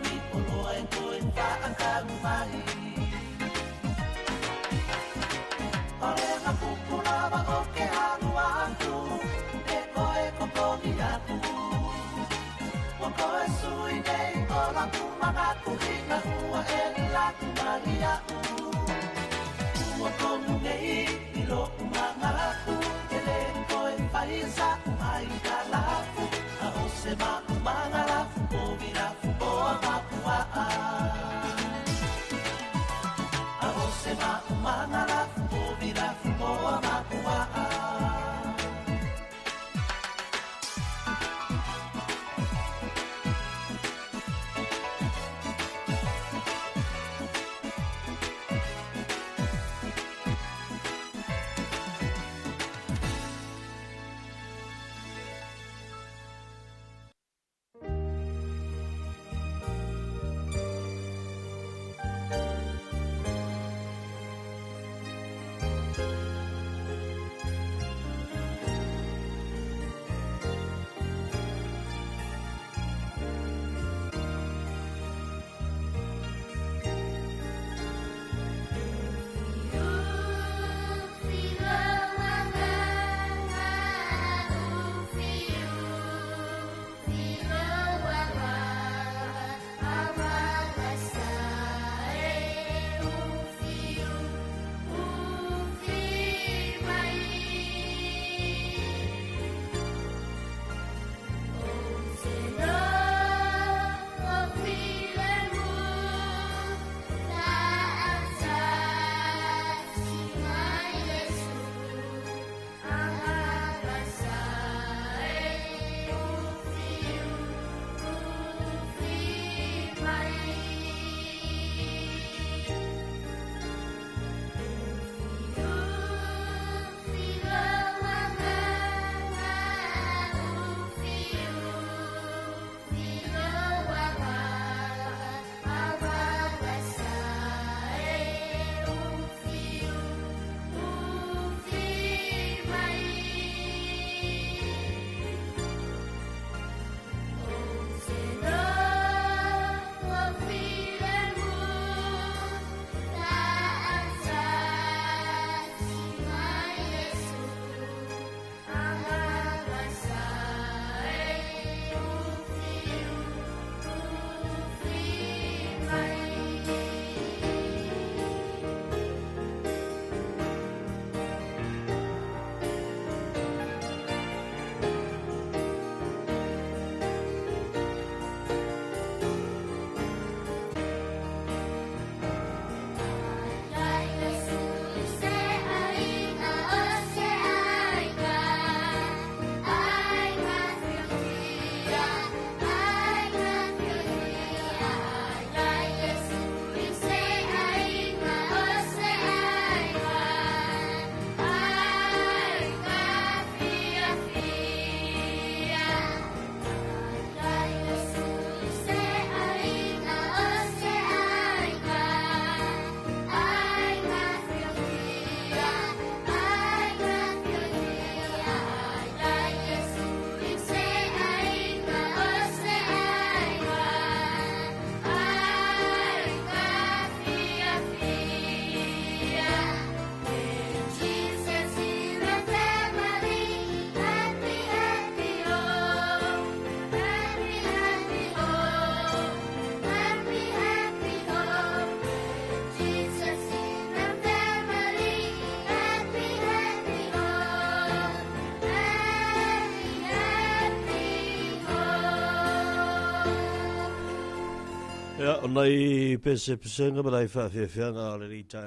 Ya, onai pese nga balai fa nga le rita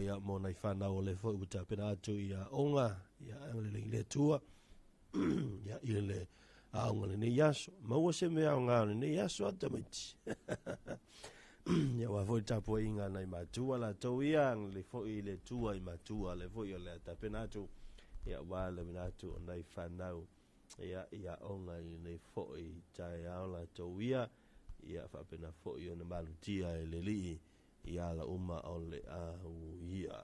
ya mo nai fa na ole fo uta pena tu ya onga ya le tua ya ile aonga le yaso ma wo se me aonga le yaso atamiti ya wa fo tapo inga nai matua la to yang le fo ile tua I matua le fo yo le ta pena tu ya wa le na tu nai fa na ya onga le fo I ta ya la to ia fa pena fo yo na malutia le li ia la uma o le a ia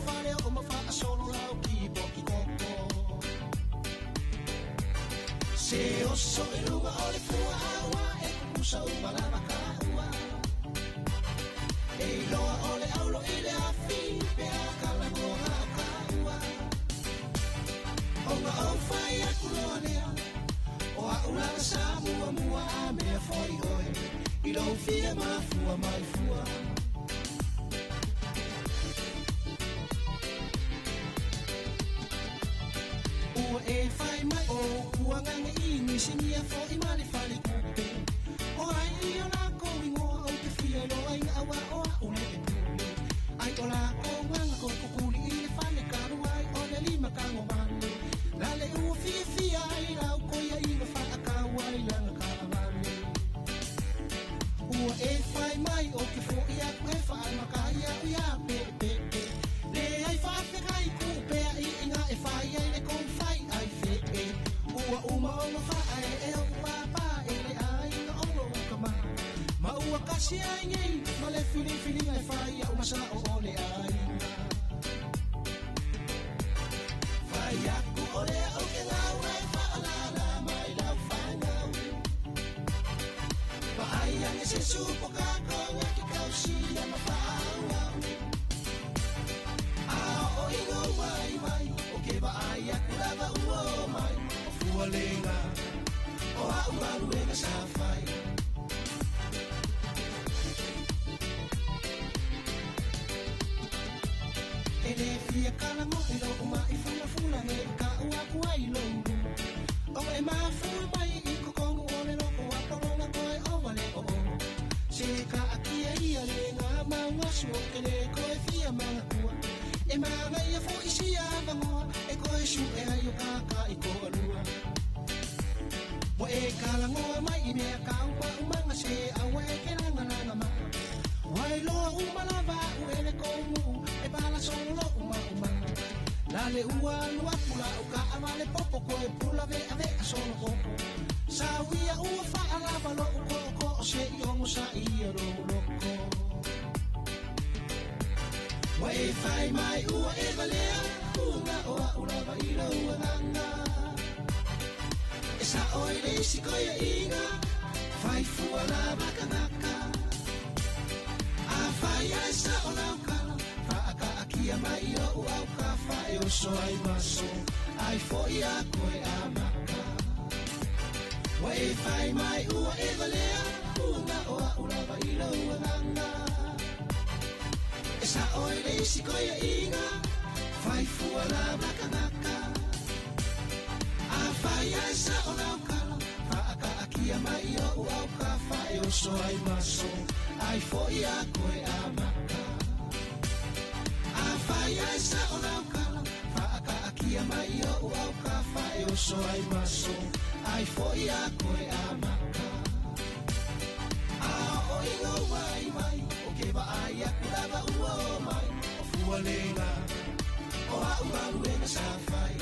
Fare o Se oso e runga o le fua aua e kusa uma lava ka ua. E loa o le aulo i le afi pe a kala ngoa ka ua. O nga au fai a kuloa lea o a ulanga sa mua mua a mea foi oe. I lo fia ma fua mai fua. Ua e fai mai o ua nganga ingi sinia fo i mali fali kupe. O ai o la ko ingoa o te fia lo ai awa o a ule e tule. Ai o la ko nganga ko kukuli i le fale karu ai o le lima kango mani. Lale ua fia fia ai lau ko ia inga fa a kawa i langa karamani. Ua e fai mai o ke fo i aku e fa al makaya o ia pe pe pe. Le ai fa fe kai kupe ai inga e fai ai le kon fai ai fe pe. Ua uma o ma fa ai e o papa e le ai inga o lo kama. Ma ua kasi ai ngei ma le fili fili ai fai au masa o ole ai. Fai aku ole o ke lau ai fa ala la mai lau fai ngau. Pa ai ange se supo kako nga ki kausi ama fa ngau. Ao o ingo wai mai o ke ba ai aku lava uo mai. O fua lenga o au malu e na sa fai. Ele fia kala mo ilo uma I fula fula ne ka ua kuai longu. O e ma fua mai I kokongu o le loko a kolonga koe o wale o o. Se ka akia ia le ngā maunga suo ke le koe fia mga kua. E ma ngai a fo isi a vangoa e koe su e ai o kaka I ko alua. Mo e kala ngoa mai I mea ka upa umanga se awe ke langa langa ma. Wai loa umalava u ele kongu e bala solo uma. Lale ua lua pula o ka amale popo koe pula ve ave a solo popo. Sa wia ua fa alava lo uko ko o se I ongo sa I aro loko. Wai fai mai ua e valea unga o a ulava I lo ua nganga. E sa oi reisi koe inga fai fua lava kanaka. A fai a sa o lau kala fa aka akia mai o au ka fai o so ai maso ai fo I a koe a maka. Wai fai mai ua e valea unga o a ulava I lo ua nganga. E sa oi reisi koe inga fai fua lava kanaka. A fai a sa o lau kala fa aka akia mai o au ka fai o so ai maso ai fo I a koe a maka. A fai a sa o lau kala fa aka akia mai o au ka fai o so ai maso ai fo I a koe a maka. A o ingo wai mai o ke ba ai a kulava uo mai o fua lenga o a umaru e na sa fai.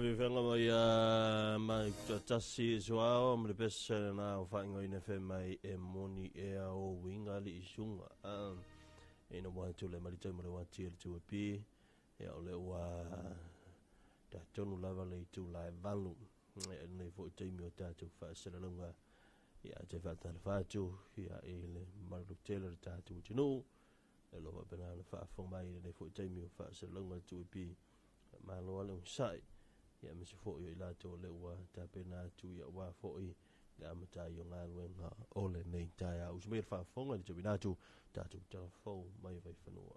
vi fenga mai tasi soao me pesa na o fa ngoi na fe mai e moni e o winga li isunga e no mo tu le mali tu mo wa ti tu pi e o le wa ta tonu lava le tu la valu e ne fo te mi o ta tu fa se longa ya te fa ta fa tu ya e le malu tele ta tu no e lo va bena fa fo mai ne fo te mi o fa se longa tu pi ma lo le sai ya me se fo i la to le wa ta pena tu ya wa fo i ga mata yo nga wenga ole nei ta ya us me fa fonga di bina tu ta tu fo mai vai fanua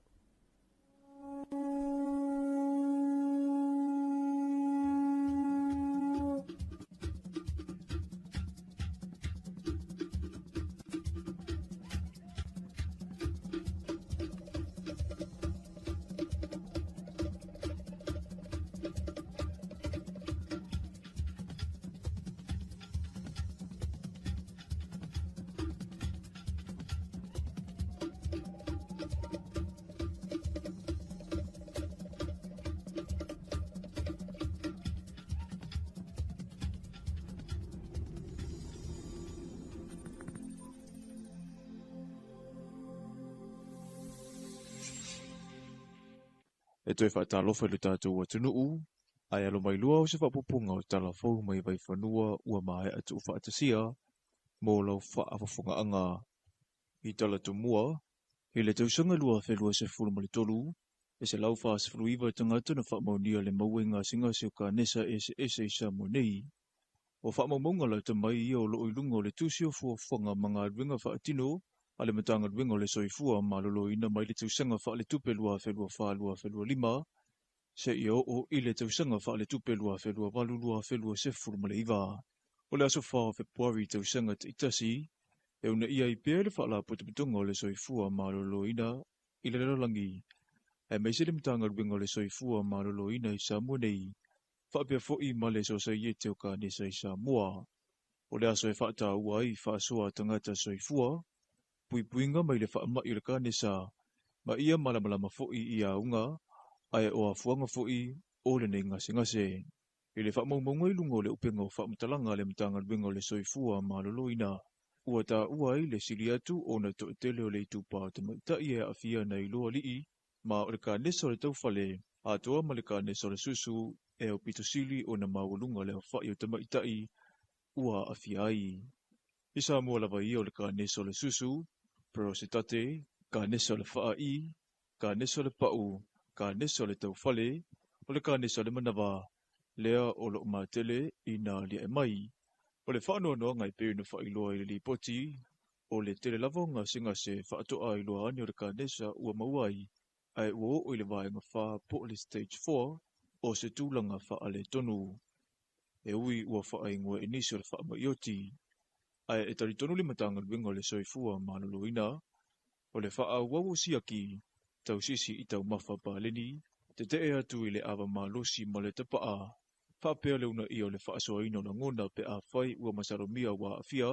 E toi whaatalofa i le tātou atunuu, ai alo mai lua o se whapupunga o talafou mai vai whanua ua mai atu whaatasia, mō lau whaafafunga anga i tala tumua, i le tausanga lua whelua se fulumali tolu, e se lau wha se fuluiva tangata na whaamaunia le mauenga singa se o ka nesa ese isa mo nei. O whaamaumonga lau tamai ia o loo ilunga o le tusio fuafunga mga ruinga whaatino, ale matanga ruinga o le soifua malolo ina mai le tausanga wha le tupe lua whelua lima, se ia o i le tausanga wha le tupe lua whelua se fulumale iwa. O le aso wha Februari tausanga te itasi, e una ia i pēr le wha la putuputunga o le soifua malolo ina i le lalangi. E mai se le matanga ruinga o le soifua malolo ina i Samoa nei, wha pia fo'i ma le sosa i e teo ka nesa i Samoa. O le aso e wha ta ua i wha soa tangata soifua, puipuinga mai le whaama i le kānesa, ma ia malamalama fo'i i a unga, ai o a fuanga fo'i o le nei ngase. I le whaamaumaunga i lunga o le upenga o whaamatalanga le matanga ruinga o le soifua malolo ina, ua ta ua i le sili atu o na to tele o le tupa te maitai e afia nei loa lii, ma o le ka neso le taufale, a toa ma le ka neso le susu e o pitosili o na mawalunga le o whai o te maitai ua afia ai. Isa mua lava i o le ka neso le susu, pero se tate, ka neso le wha i, ka neso le pau, ka neso le taufale, o le ka neso le manawa, lea o lo matele i na lia e mai. O le whaanoa noa ngai pēu na whailoa i le lipoti, o le tele lavo ngā singa se whaatoa i loa ani o le ka nesa ua mauai, ai ua o i le vaenga wha po le stage 4, o se tūlanga wha ale tonu. E ui ua wha ingua inisi o le wha maioti, ai e tari tonu le matanga luenga le soifua maloloina, o le wha wawu siaki, tau sisi i tau mawha pāleni, te te atu i le awa malosi ma le tapaa, whapea leuna i o le whaasoaino na ngona pe a whai ua masaromia wa afia,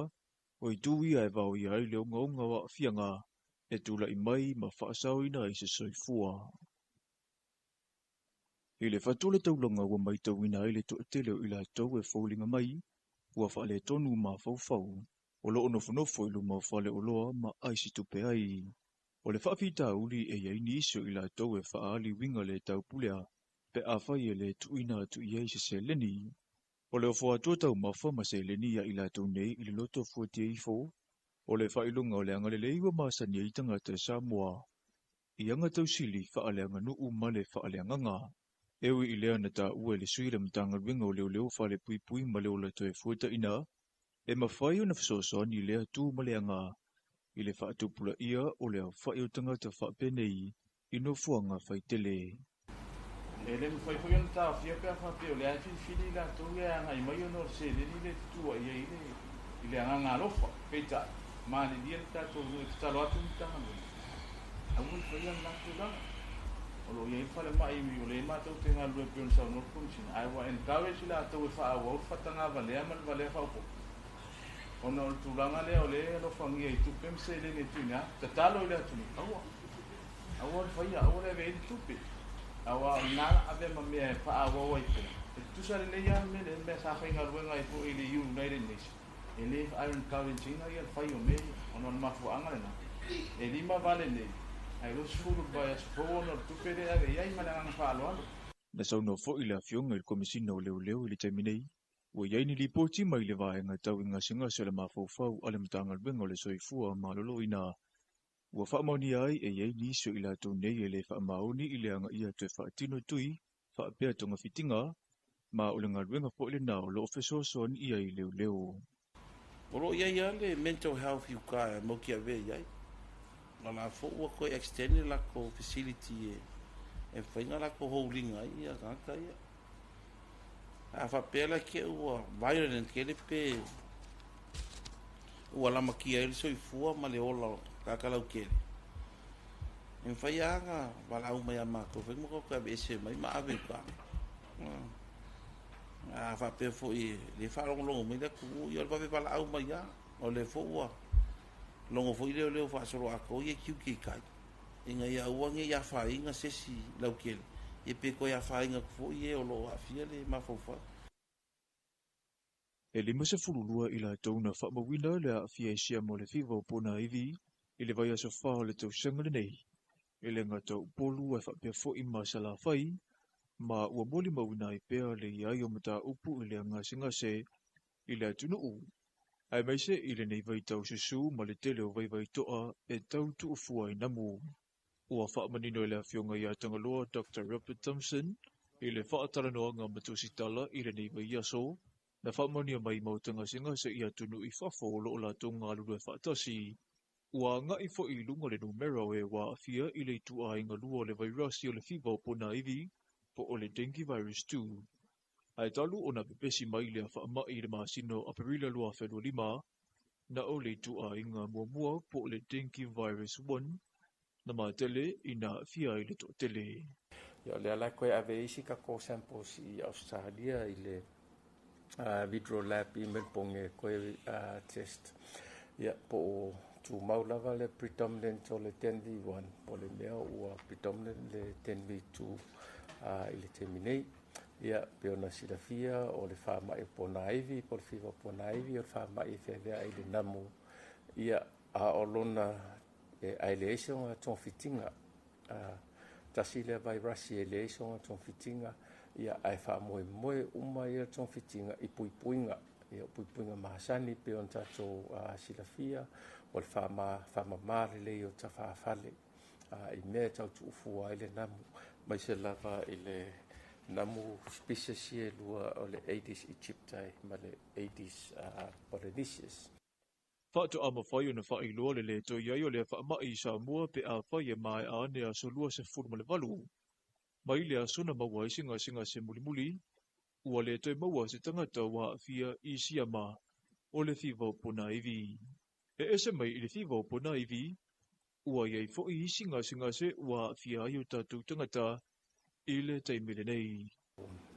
o i tūi ai vau i ai leo ngaunga wa afia ngā, e tūla i mai ma whaasoaina i se soifua. I le whatole taulanga ua mai tau ina i le to teleo i la tau e faulinga mai, ua whaale tonu ma fau, o lo onofo i luma whale o loa ma aisi tupe ai. O le whaafita uli e iaini iso i la tau e whaali winga le tau pulea, pe a whai e le tuina atu i eise se leni. O le ofo atua tau mawha ma se leni ia i la tau nei i le loto fuatia ifo. O le whailunga o le anga le leiwa maasani i tangata Samoa. I anga tau sili whaaleanga nuu ma le whaaleanga ngā. Ewi i lea na ta ue le suira mtanga winga o leo whale pui ma leo la toe fuata ina. E mawhai o na whasoso ni lea tū ma lea ngā. I le whaatupula ia o lea whai o tangata whaapenei i no fuanga whaitele. E le mwhai pui on tā whia pia whapea o le ai whiwhiri la tō ia ngai mai o nor se le le tua ia i le anga ngā lofa, peita, maani dia le tātou e talo atu ni tanga mui. A mui whai an nātu langa. O lo ia i whale mai mi o le mātou te ngā lue pion sau nor komisina. Ai wa encourage la tō e wha awa o whatanga valea mal valea whaupo. Ona o le tūlanga lea o le lofangia i tupe mse le ne tuina, ta talo i le atuni. Aua. Aua le whaia, aua le vei tupe. Awa ngala ave ma me pa awa wai pe. Tu sa le ya me le me sa fa ngal wenga i po i le United Nations. E le Iron Currency na ia fai o me ona ma fu anga na. E lima vale ne. Ai lo suru ba ya fo no tu pe le ave ia i mana nga fa lo. Na sau no fo i la fionga il komisina o leo i le terminei. Ua iai ni li poti mai le vaenga tau inga singa se le mafau ale mtanga wenga o le soifua malolo ina. Ua whaamauni ai e iei niso i la tau nei e le whaamauni i le anga ia te whaatino tui, whaapea tonga fitinga, ma o le ngaruenga po le nao lo ofeso son ia i leo. Oro iai ale mental health you ka mo ki ave iai. Na la fo ua ko extend la ko facility e whainga la ko holding ai ia kaka ia. A whapea la ke ua violent ke le pe ua lama ki ai le soifua ma le ola kakalau kere. E whai anga wala au mai a mako, whai mako ka bese mai ma ave ka. A whapea fo i le whalongolongo mai le ku i alwa wala au mai a, o le fo ua. Longo fo i leo whaasoro ako i e kiu ki kai. Inga ia uange ia whainga sesi lau kere. E peko ia whainga fo i e o lo a fia le mawhauwha. E lima se fululua i la tau na whaamawina le a fia e sia mo le whiwa o pona iwi, i le vai aso wha le tau sanga nei. I le ngatau polu e whapea fo i masala whai, ma ua moli mawina i pea le iai o mata upu i le ngase i le atunu u. Ai maise i le nei vai tau susu ma le tele o vai toa e tau tu ufua i namu. Ua whaamanino i le fionga i atangaloa Dr. Robert Thompson, i le whaataranoa ngā matusitala i le nei vai aso, na whaamania mai mautanga singa se i atunu i whafo o loo lato ngā lulu e whaatasi. Ua ngai fo i lunga le numero e wa afia i le tu a inga lua le vairasi o le whiwa o pona iwi, po o le dengue virus 2. Ai talu o na pepesi mai le a whaamai le maasino a perila lua whenua lima, na o le tu a inga mua po o le dengue virus 1, na maatele i na fia i le to tele. Ia le ala koe ave isi ka ko samples i Australia i le vidro lab i melponge koe test. Ia po o tu maulava le predominant o le 10v1 po le mea ua predominant le 10v2 i le terminei. Ia pe ona silafia o le whamai pona iwi po le whiwa pona iwi o le whamai whewea i le namu ia a olona ai le songa tonfitinga tasi le vai rasi e le songa tonfitinga ia ai fa moe uma ia tonfitinga i puipuinga ia puipuinga mahasani pe on tato silafia o le fa ma le o tafafale i mea tau tuufu ai le namu mai se lava i le namu species e lua o le Aedes aegypti ma le Aedes Polynesius. Whātu ama whai ona whai loa le to iai o le whaamai sa mua pe a whai e mai a ne a solua se furma le walu. Mai le a sona maua i singa se muli ua le toi maua se tangata wa fia i siama o le fiva puna iwi. Ese mai i le fiva puna iwi ua iai fo i singa se wa fia i o tatu tangata i le taimile nei.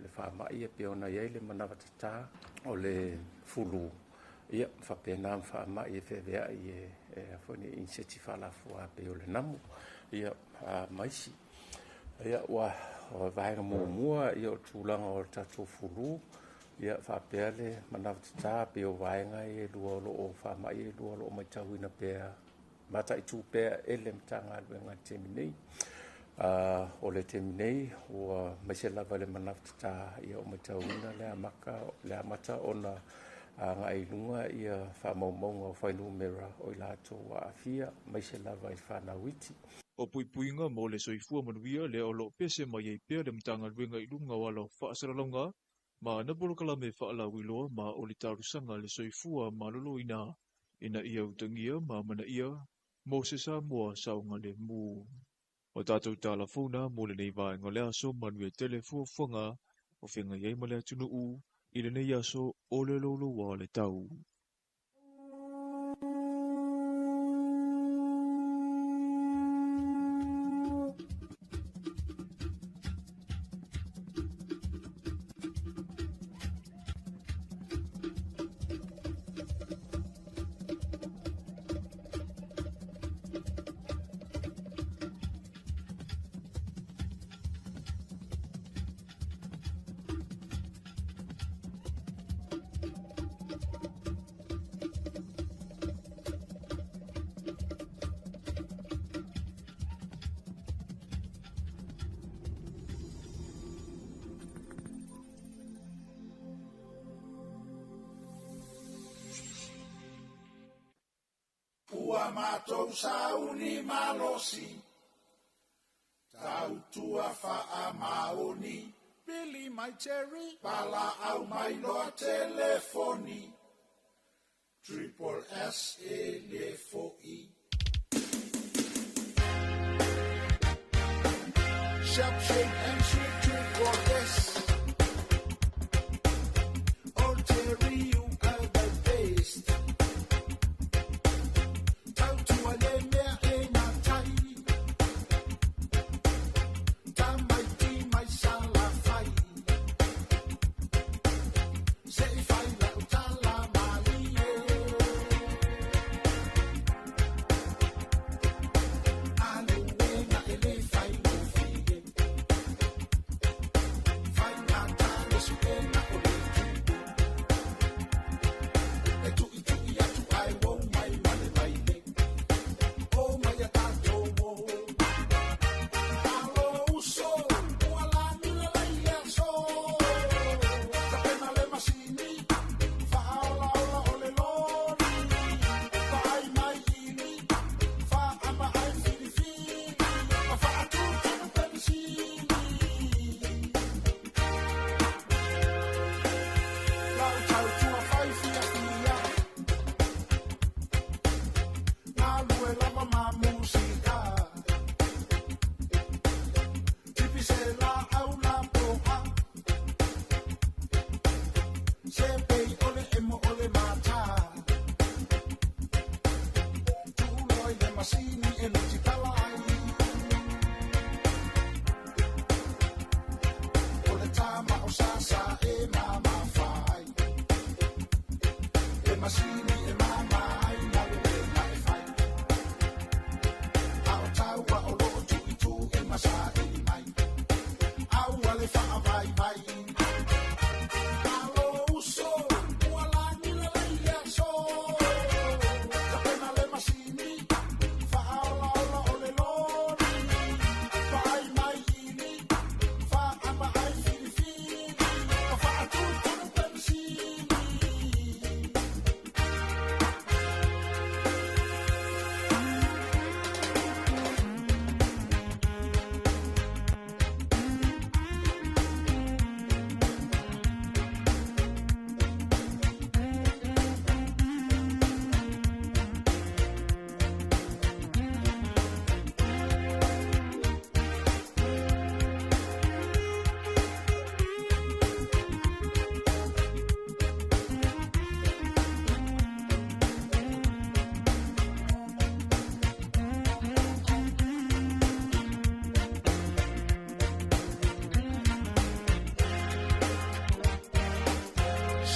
Le whaamai e peona iai le manawatata o le fulu. Ia, whapena whaamai e whewea i e whone inseti whalafua pe o le namu. Ia, maisi. Ia, wa vahenga mua ia o tūlanga o tatou fulu. Ia, whapea le manawatata pe o vahenga e lua o whaamai e lua o mai tauina pea. Mata i tū pea e le mtanga luenga teminei. O le teminei o maise lava le manawatata ia o mai tauina le amaka, le amata ona ngai lunga ia whamaumaunga o whainu mera o i lato wa afia, mai se lava i whanawiti. O puipuinga mo le soifua manuia le o lo pese mai ei pea le mtanga luenga i lunga wala whaasaralonga, ma nabolokala me whaalawiloa ma o le tarusanga le soifua malolo ina ia utangia ma mana ia mo se sa mua saunga le mu. O tātou tālafona mo le nei vaenga le aso manuia telefuafuanga o whenga iei ma le atunu u i le nei aso o le lolo wa le tau. Ua mātou sauni malosi, tautua wha maoni, Billy my cherry, pala au mai loa telefoni, Triple S e le foi. Sharp shake and sweet Triple S, oh Terry you are the best.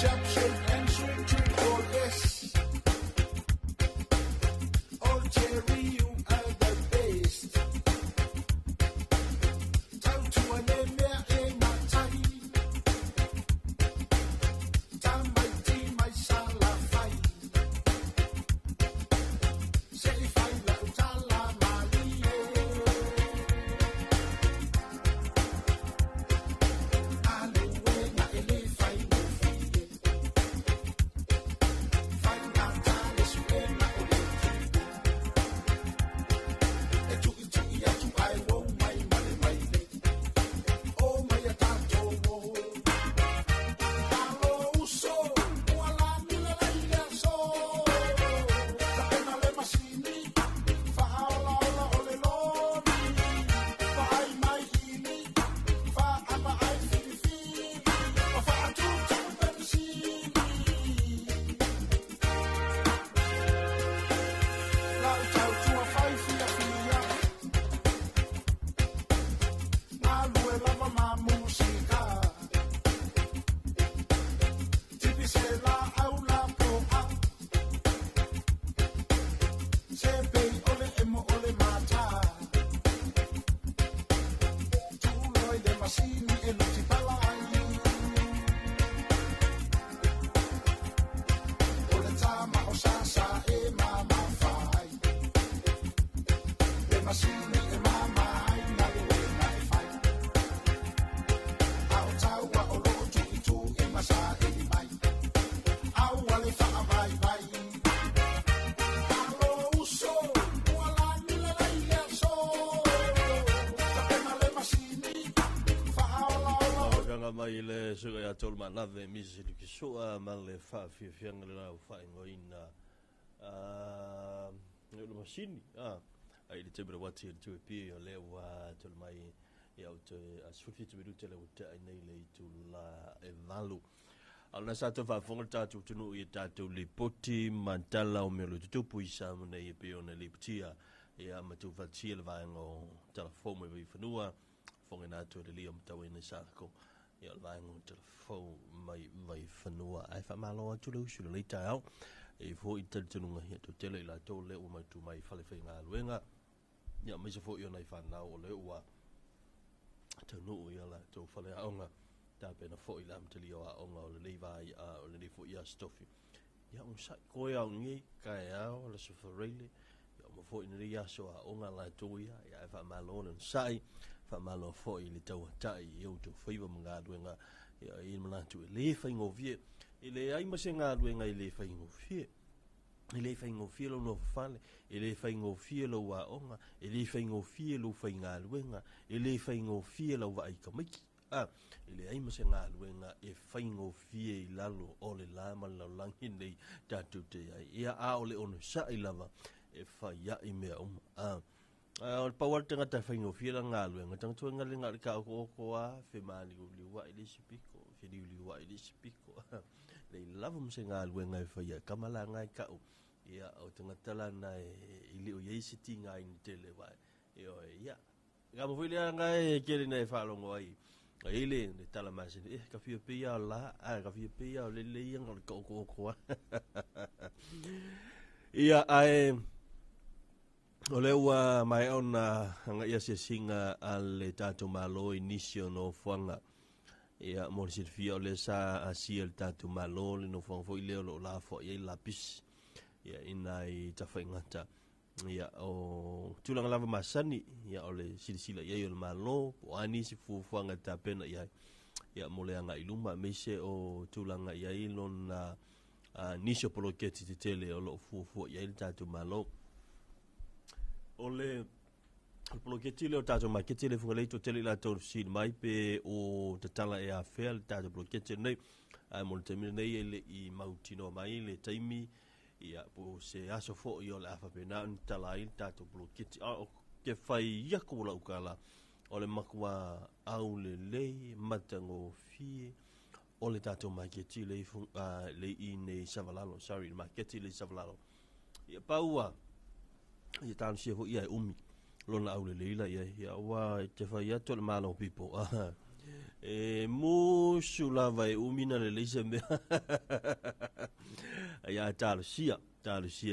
Sharp shape and swing triple S. Oh Jerry, you are the best. Tau tua le mea e matai. Tamai ti mai sala fai. Se fai la utala malie. Ale wena ele fai no fie. Fai na tale suena o le fie. E tu i atu ai wo mai male mai le. O mai a tanto wo. Alo uso, wala mila la ia so. Ta pena le masini, fa ala ala o le loni. Fa ai mai hili, fa apa ai fili fili. O fa atu tu pensini. La utau tua fai fia fia. Na lue lava ma musica. Tipi se la au la proa. Se pei ole emo ole mata. Tu loi le masini e lo ti palai. Ole tama o sasa e mama fai. Le masini e mama ai na lue na e fai. Au taua o lo tu i tu e masa e ni mai. Au wale fa vai vai. Alo uso, wala nila la ia so. Ta pena le masini, fa ala ala o Ranga mai le suga ya tol manave misi ki soa ma le fa fi fianga le au fa ngoina le masini ai le tebra wati tu pi o le wa tol mai ya o te asfufi tu bidu tele uta nei le tu la e valu ala sa to fa fonga tatu tunu i tatu le poti mantala o melo tu puisa mo nei pe ona le ptia ya ma tu fa tia le vango telefone me fanua fonga na to le liam tawe nei sa ko ya le vango telefone mai fanua ai fa malo tu lu su le tau e fo i tunu ngai to tele la to le o mai tu mai fale fe nga luenga ya mai se fo yo nei fa na o le wa tunu ya la to fale aonga ta pena fo i lam tili o aonga o le levai o le fo ia stofi ya un sa ko ya ngi ka ya o le so forele ya mo fo i ya so aonga la to ya fa malo nen sai fa malo fo i le tau tai yo to fiva mga duenga ya i mana tu le fa ngo vie i le ai ma se nga duenga i le fa ngo vie i le fa ngo vie lo no fale i le fa ngo vie lo wa onga i le fa ngo vie lo fa nga duenga i le fa ngo vie lo wa i ka miki i le ai ma se nga duenga e fa ngo vie i lalo o le lama la langi nei tatu te ai ia a o le ono sa i lava e fa ya i mea o pawar tanga ta fa ngo vie la nga duenga tang tu nga le nga ka ko a fe mali u li wa i le sipiko fe li wa i le sipiko le lava mo se nga duenga e fa ya kamala ngai ka ia o tanga tala na i le o ye siti nga i tele wa ia ga mo fili nga e kele na e fa longo ai ile ne tala masi ka fi pe ya la ka fi pe ya le yang ko ia ai o le wa mai ona nga ia se singa al tato malo inicio no fanga ia mo se fi o le sa asiel tato malo le no fanga fo ile lo la fo ia lapis ia inai tafengata ia o tulang lava masani ia ole silsila ia yo malo o ani si fufuanga tapena ia mole anga iluma mese o tulanga ia ilon na nisho poloketi tele o lo fufu ia il tatu malo ole poloketi le tatu maketi le funga leito tele la to sin mai pe o tatala e afel tatu poloketi nei ai mol temine nei ele i mautino mai le taimi ia po se aso fo io la fa pena tala il tato blokiti ke fai ia ko la ukala o le makwa au le matango fie o le tato maketi le le ine savalalo sorry maketi le savalalo ia paua ia tan se fo ia umi lona au le leila ia wa te fai ia to le malo pipo musu lava umina le leise me ia talusia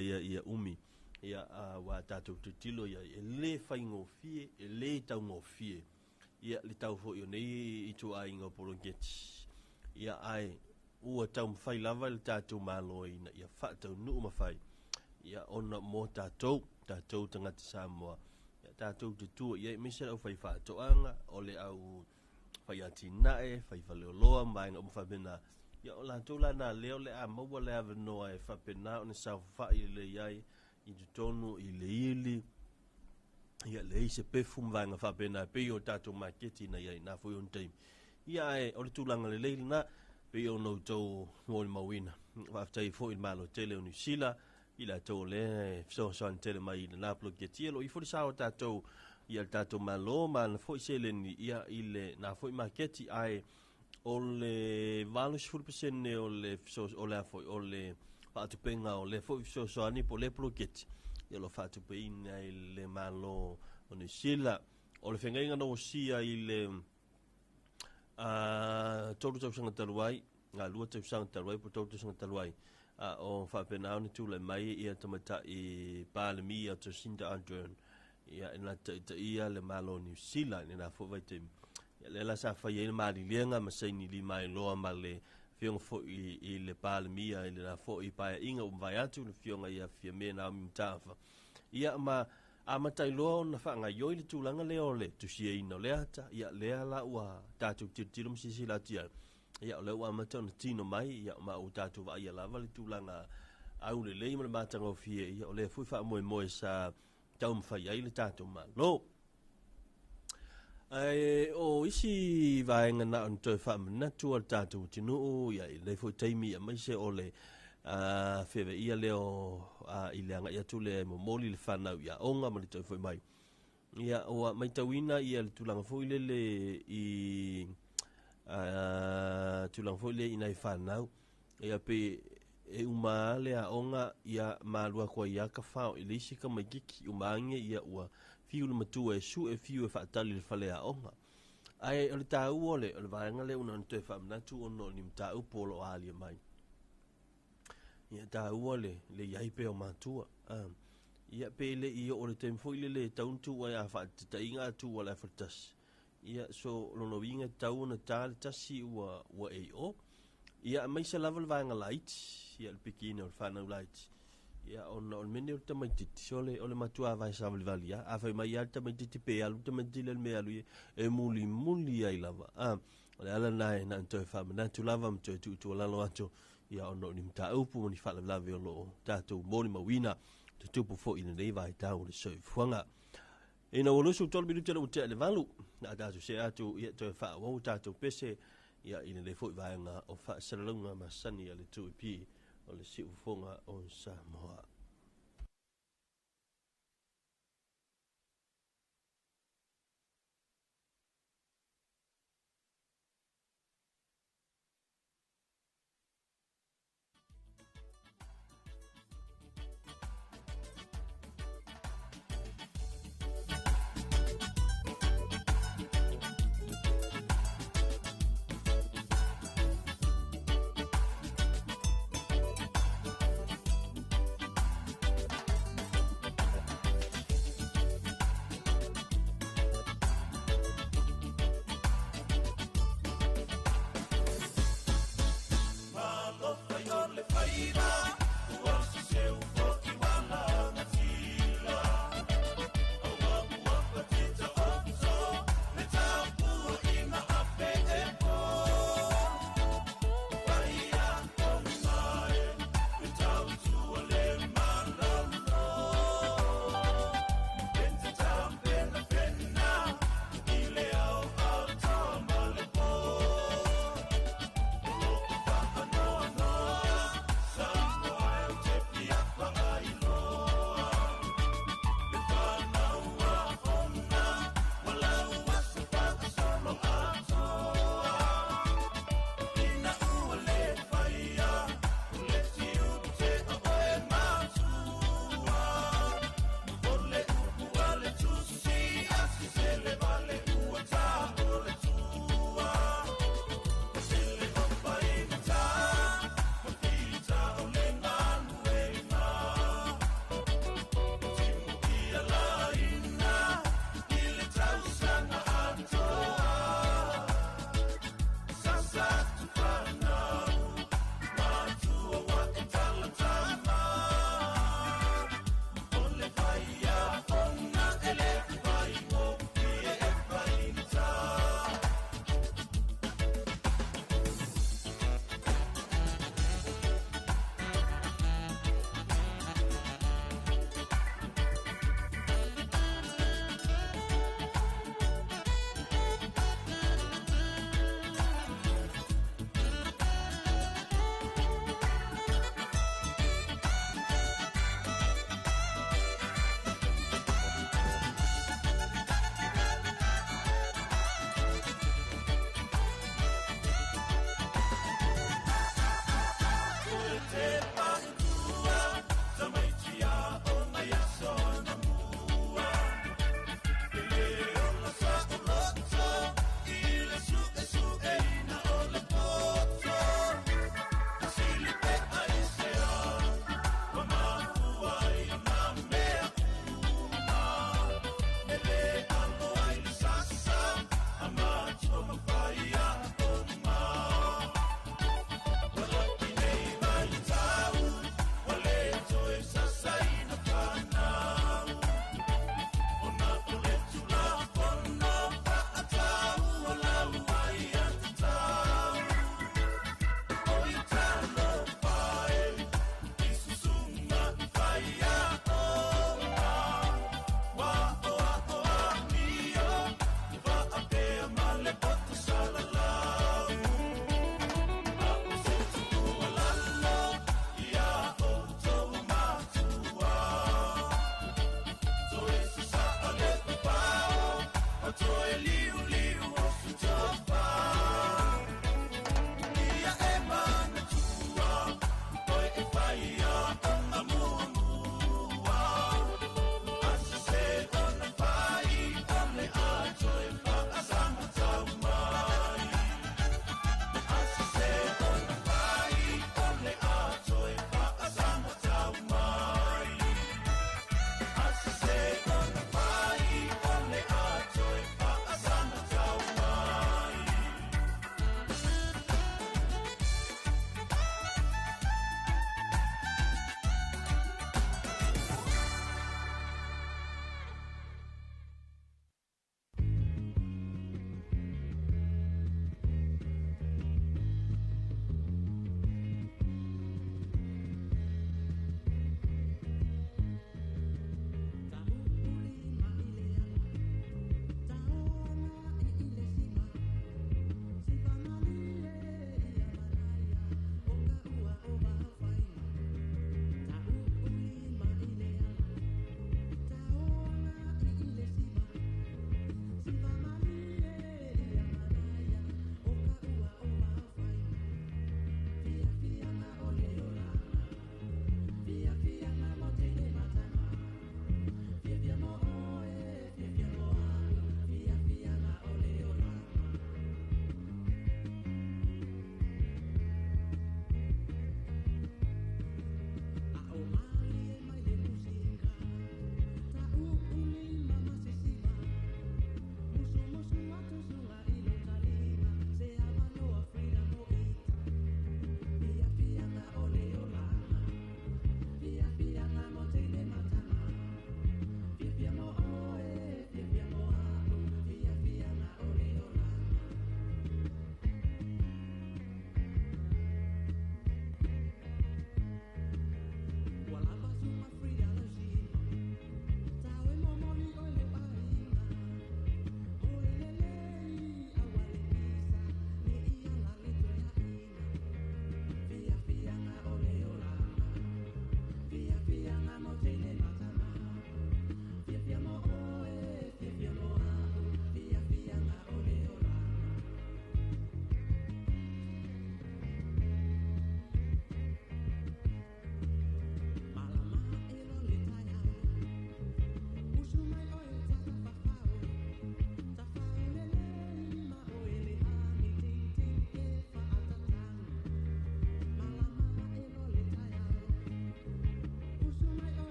ia umi ia wa tatou tutilo ia le faingofie le taungofie ia le tau fo yo nei I tu ainga polongeti ia ai ua tau mawhai lava le tatou malo ina ia whaatau nuu mawhai ia ona mo tatou tangata Samoa ia tatou tutua ia misa au whai whaatoanga o le au whai ati nae whai whaleoloa maenga umwhabena ia o la tau lana leo le a maua le avanoa e whapena o ne sau whai le iai I tutonu I le ili ia le ise pefu mwanga whapena pe o tatou maketi na iai na fwy on teim ia e o le tūlanga le leili na pe o nou tau ngoi mawina waftai fo I malo tele o New Zealand ila tau le so tele mai na naplo keti lo I fo sao tatou ia tatou malo ma na fo se le ni ia ile na fo maketi ai o le valus 40% o le o le fo o le fatu penga o le fo so ani po le ploketi ia lo fatu pe ina le malo o New Zealand o le fenga no sia ile tolu tau sanga taluai nga lua tau sanga taluai po tolu tau sanga taluai o whapenau ni tūle mai ia tamata I Palemi a to Sinda Ardern ia ina ta ia le malo New Zealand ina fo vai te le la sa fa ia mali lenga ma sei ni li mai loa ma le fiong fo I le Palemi ia ina fo I pa inga vai atu le fionga ia fia me na mtafa ia ma amatai loa na whanga ioi le tūlanga leo le tu sia ino le ata ia lea la ua tātou tiro msisi la tia ia le ua amatai na tino mai ia ma u tātou wa ia lava le tūlanga au le leima le matanga o fie ia o le fui wha moe sa tau mwhai ai le tātou ma lo o isi vaenga na on toi wha mana tua tātou tinu ia le fui teimi ia mai se o le feve ia leo I leanga ia tule mo moli le whanau ia onga ma le tau foi mai ia o mai tauina ia le tulanga foi le I tulanga foi le ina I whanau ia pe uma le a onga ia malua kwa ia ka whao I le isi ka mai kiki umaange ia ua fiu le matua su fiu whaatali le whale a onga ai o le tau o le vaenga le una toi whamanatu ono ni mtau polo alia mai ia ta uole le iai pe o matua ia pe le I o le tem foi le tauntu wa ia fa ta inga tu wala fatas ia so lono winga tau na tal tasi wa o ia mai se level va nga light ia le pikino fa na light ia on meni o te mai titi so le o le matua va sa valia a fa mai alta mai titi pe alu te mai tile me alu e muli ai lava le ala nai na to fa na tu lava mto tu la lo ato ia ono ni mta upu ni fala lave o lo tatou moni mawina te tupu fo ina nei vai tau le soi fuanga ina o lusu tolu minuta o te le valu na tatou se atu ia to fa o tatou pese ia ina le fo vai nga o fa salalunga masani ale tu pi o le si ufonga o Samoa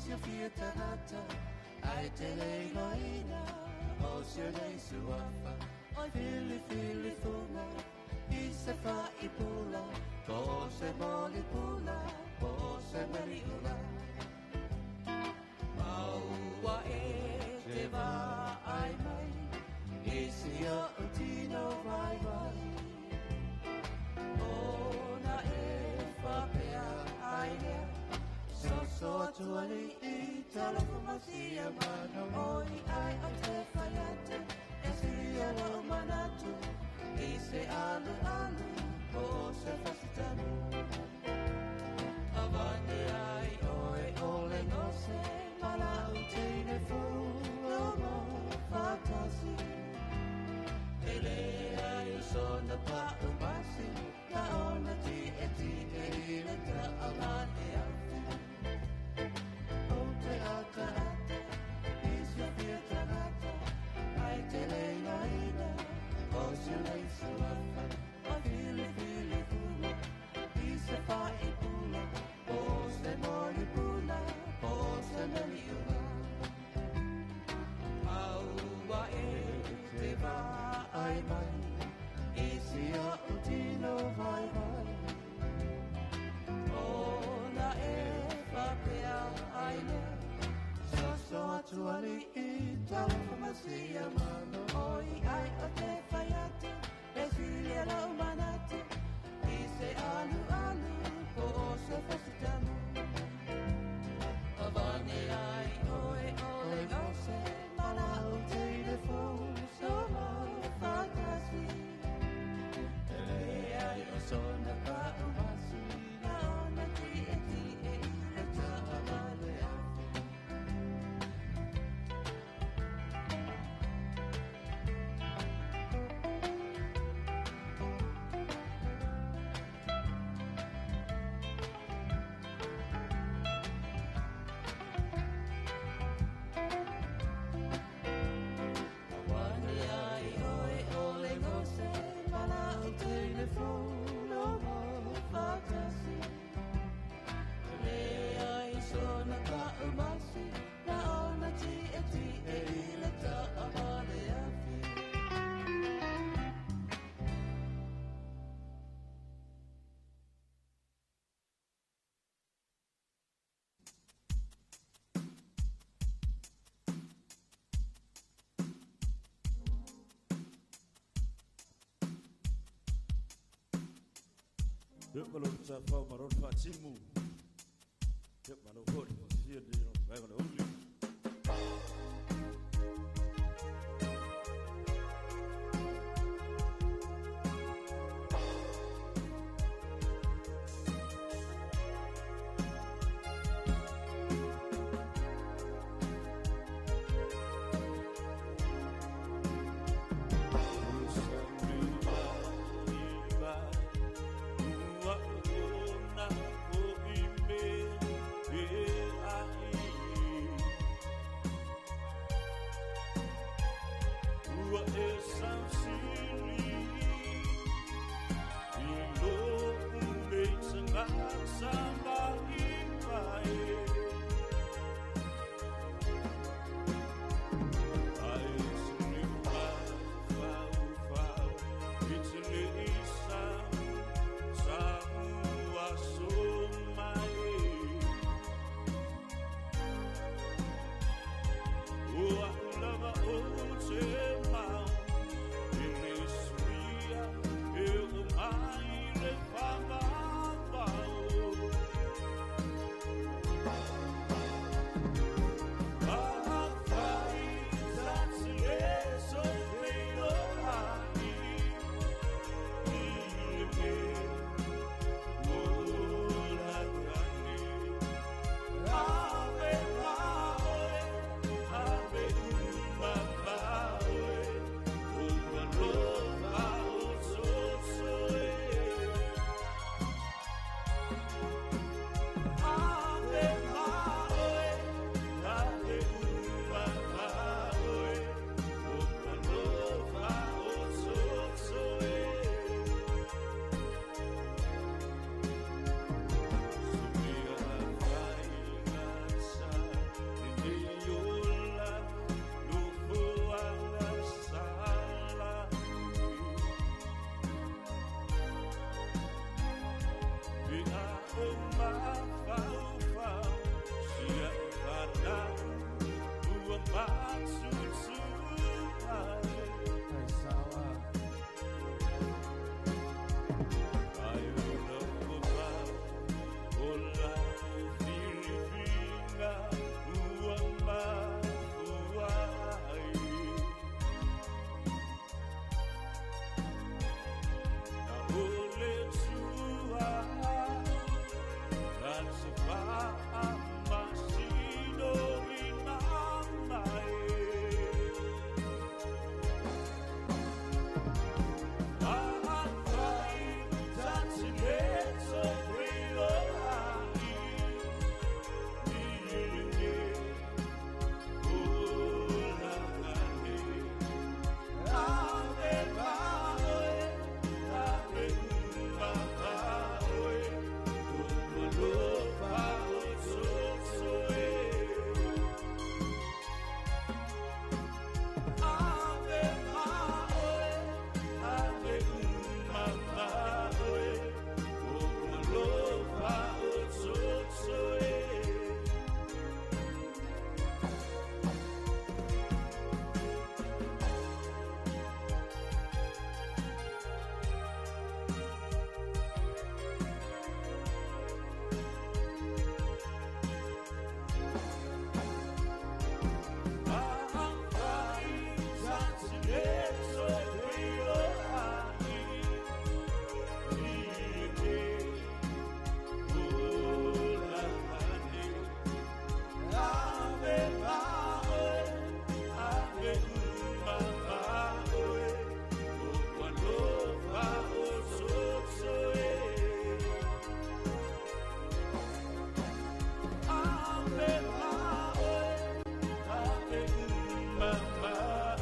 Osio fia tanata, ai te lei loina, osio lei suafa, oi fili funa, i se fa i pula, po se moli pula, po se meriula. Maua e te va ai mai, isi o utino vai vai. Ona e whapea aia, so atuali i talafumasia mana. Oi ai o te whaiate, e si ala o manatu, i se alu alu, o se whasitanu. Avane ai oe ole no se, mala utine fulo mo fatasi. Ele ai sona pa umasi, na ona ti e ile ta avane afi. O te ata ata, isio fia tanata, ai te leina ina, o se lei suafa, o fili funa, i se fai pula, o se mori pula, o se meliula. Aua e te va ai mai, isi a utino vai vai. Ona e whapea aine, so atuali i talafumasia mano. Oi ai o te whaiate, e filia lau manate, i se alu alu, po o se whasitanu. Avane ai oe ole gose, mana o teine so mo fatasi. Ele ai o sona pa umasi, na ona ti e ile ta avane afi. Avane ai oe ole gose, mana o teine fulo mo fatasi. Ele ai sona pa umasi, na ona ti e ile ta avane afi. Yep, malo sa fa maron fa simu. Yep, malo hot. Here di no, vai malo uli.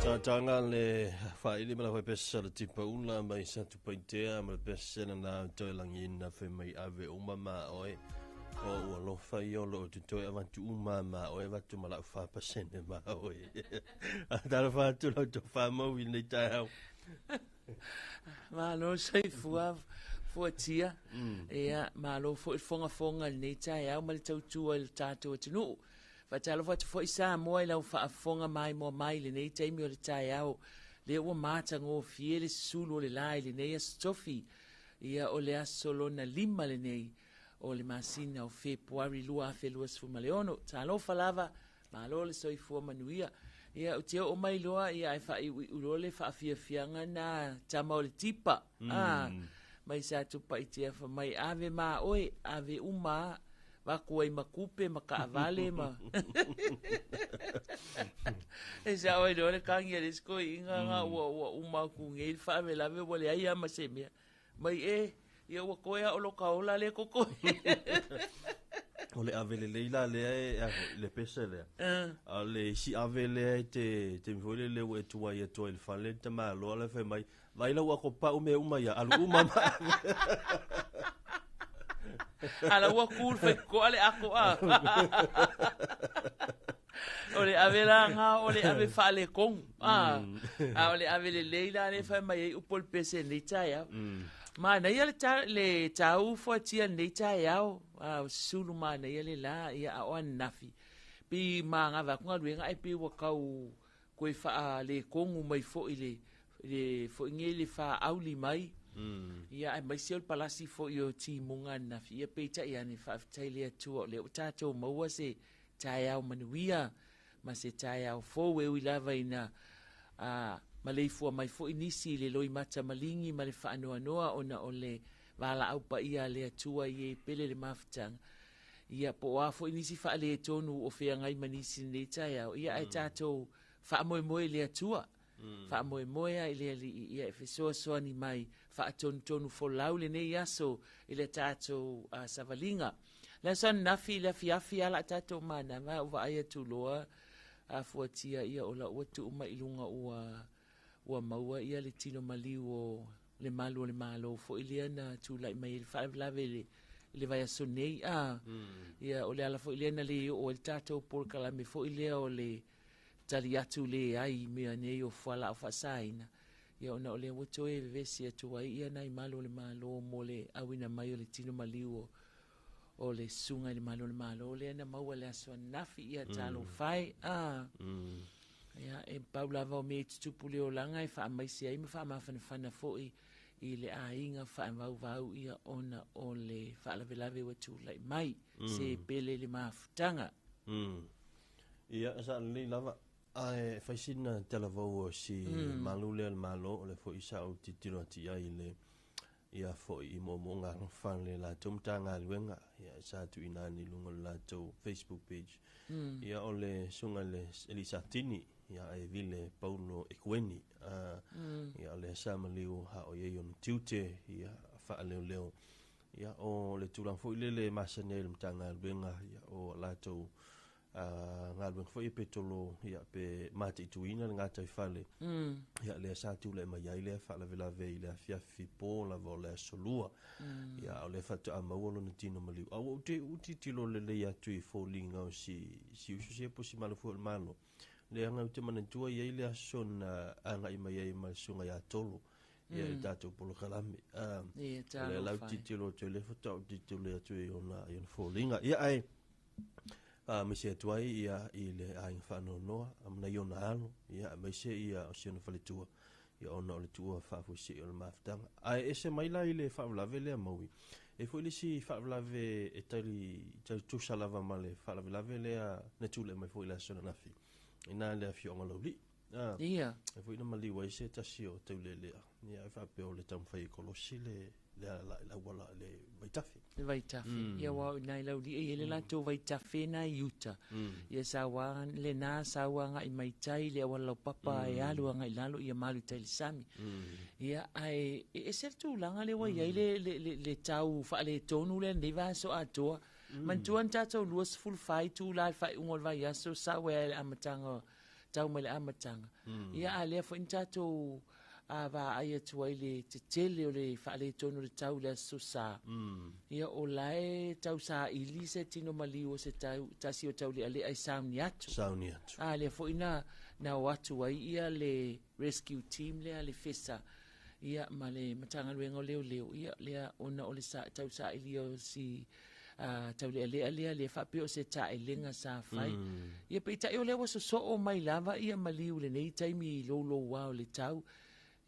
Tanga le whaile mala whai pesa le tipa ula mai sa tu paitea ma le pesa na toi langina whai mai ave umama oe o ua lofa i o lo tu toi avantu umama oe watu mala wha pasene ma oe tala whatu lau to wha mau i nei tai au ma lo sei fua tia ma lo fonga nei tai au ma le tautua i le tātou atinu Fatalo fatu fo isa mo ila fa afonga mai mo mai le nei taimi o le tai au le ua mata ngo fiele sulu le lai le nei stofi ia o le asolo na lima le nei o le masina o Februari lua fe lua sfuma leono talo falava ma lo le soifua manuia ia o tio o mai loa ia ai fa i ulole fa afia fianga na tama o le tipa mai sa tu pa itia fa mai ave ma oi ave uma Waku ai makupe maka avale ma. Esa oi dole kangi risko inga nga wa umaku ngei fa me lave wole ai ama semia. Mai ia wa koia o lo kaola le koko. Ole avele leila le pesa le. Ale si avele te mvole le we tua ia toi le fale te ma lo le fe mai. Vai la wa ko pa ume uma ya al uma. Ala wa cool fe ko ale ako ole avela nga ole ave fale kong ole ave le leila le fa mai upol pese le taya ma na ia le tau fo tia le taya sulu ma na ia le la ia o nafi pi ma nga va ko luenga ai pi wa kau ko fa le kong mai fo ile le fo ngeli fa auli mai ia ai mai siol palasi fo yo ti munga na fia peita ia ni fa tailia tu le tato maua se taiao manuia ma se taiao fo we wi lava ina ma le fu mai fo inisi le loi mata malingi ma le fa anoa ona ole wala au pa ia le tua ie pele le maftang ia po a fo inisi fa le tonu o fe ngai manisi le taiao ia ai tato fa moi le tua fa moe ile ia fe so ni mai fa tonu fo laule nei aso ile tato savalinga la son nafi la fiafi ala tato mana ma va ia tu loa a fuatia ia ola o tu ma ilunga ua maua ia le tino maliu le malo fo ile na tu lai mai fa la vele le vai so nei ia ole ala fo ile na le o tato por kala me fo ile o le tali atu le ai mea nei o fala o fasaina. Ia ona o le wato e vesi atu ai ia nai malo le malo mo le awina mai o le tino maliu o le sunga le malo le ana maua le aso nafi ia talo fai. Ia e paulava o me tutupu le o langa e wha amaisi ai me wha amawhanawhana foi i le a inga wha amau ia ona o le wha alavelave watu lai mai se pele le mafutanga. Ia asa le lava. Ai faisina telavou si malule al malo le fo isa o titiro ti ai le ia fo I momonga fan le la tumtanga luenga ia sa tu inani lungo la to Facebook page ia ole sunga le Elisa Tini ia ai vile Paulo Ekweni ia le samaliu ha o ye on tute ia fa leo ia o le tulang fo le masanel mtanga luenga ia o la to ngalwen foi petolo ia pe mati tuina ngata fale ia le sa tu le mai ile fa la vela ve ile fia fipo la vola solua ia le fa tu amawolo no tino mali au uti tilo le ia tu fo linga si usu posi malo fo malo le anga uti manen tu ia ile son anga mai ai mal sunga ya tolo ia dato polo kalame le la uti tilo le foto tilo tu ona ia fo linga ia ai mese tuai ia ile ai fano noa amna yona alo ia mese ia o sino faletua ia ona le tua fa fu si o maftanga ai ese mai la ile fa la vele maui e foi le si fa la ve e tali tu salava male fa la vele na tu le mai foi la sona na fi ina le fi o ngalo ia e foi na mali wa se tasio te le ia fa pe o le tam fai kolosile la wala le vaitafi ia wa nai lau li ele la to vaitafi na yuta ia sawa le na sawa nga I mai tai le wala papa e alu nga ilalo ia malu tai sami ia ai e sertu langa le wa ia le tau fa le tonu le ndiva so atoa man tuan tato luas full fight tu la fa ungol va ia so sawa amatanga tau mai le amatanga ia a lea foʻi tatou vaai atu ai le tetele o le faaletonu le tau le asosa ia o lae tausaʻili se tino maliu o se tasi o tauleʻaleʻa i sauni atu a lea foʻi na o atu ai ia le rescue team lea le fesa ia ma le matagaluega o leoleo ia lea ona o le tausaʻili o si tauleʻaleʻa lea le faapea o se taʻelega sa fai ia peitaʻi o lea ua sosoo mai lava ia maliu lenei taimi loulou ā o le tau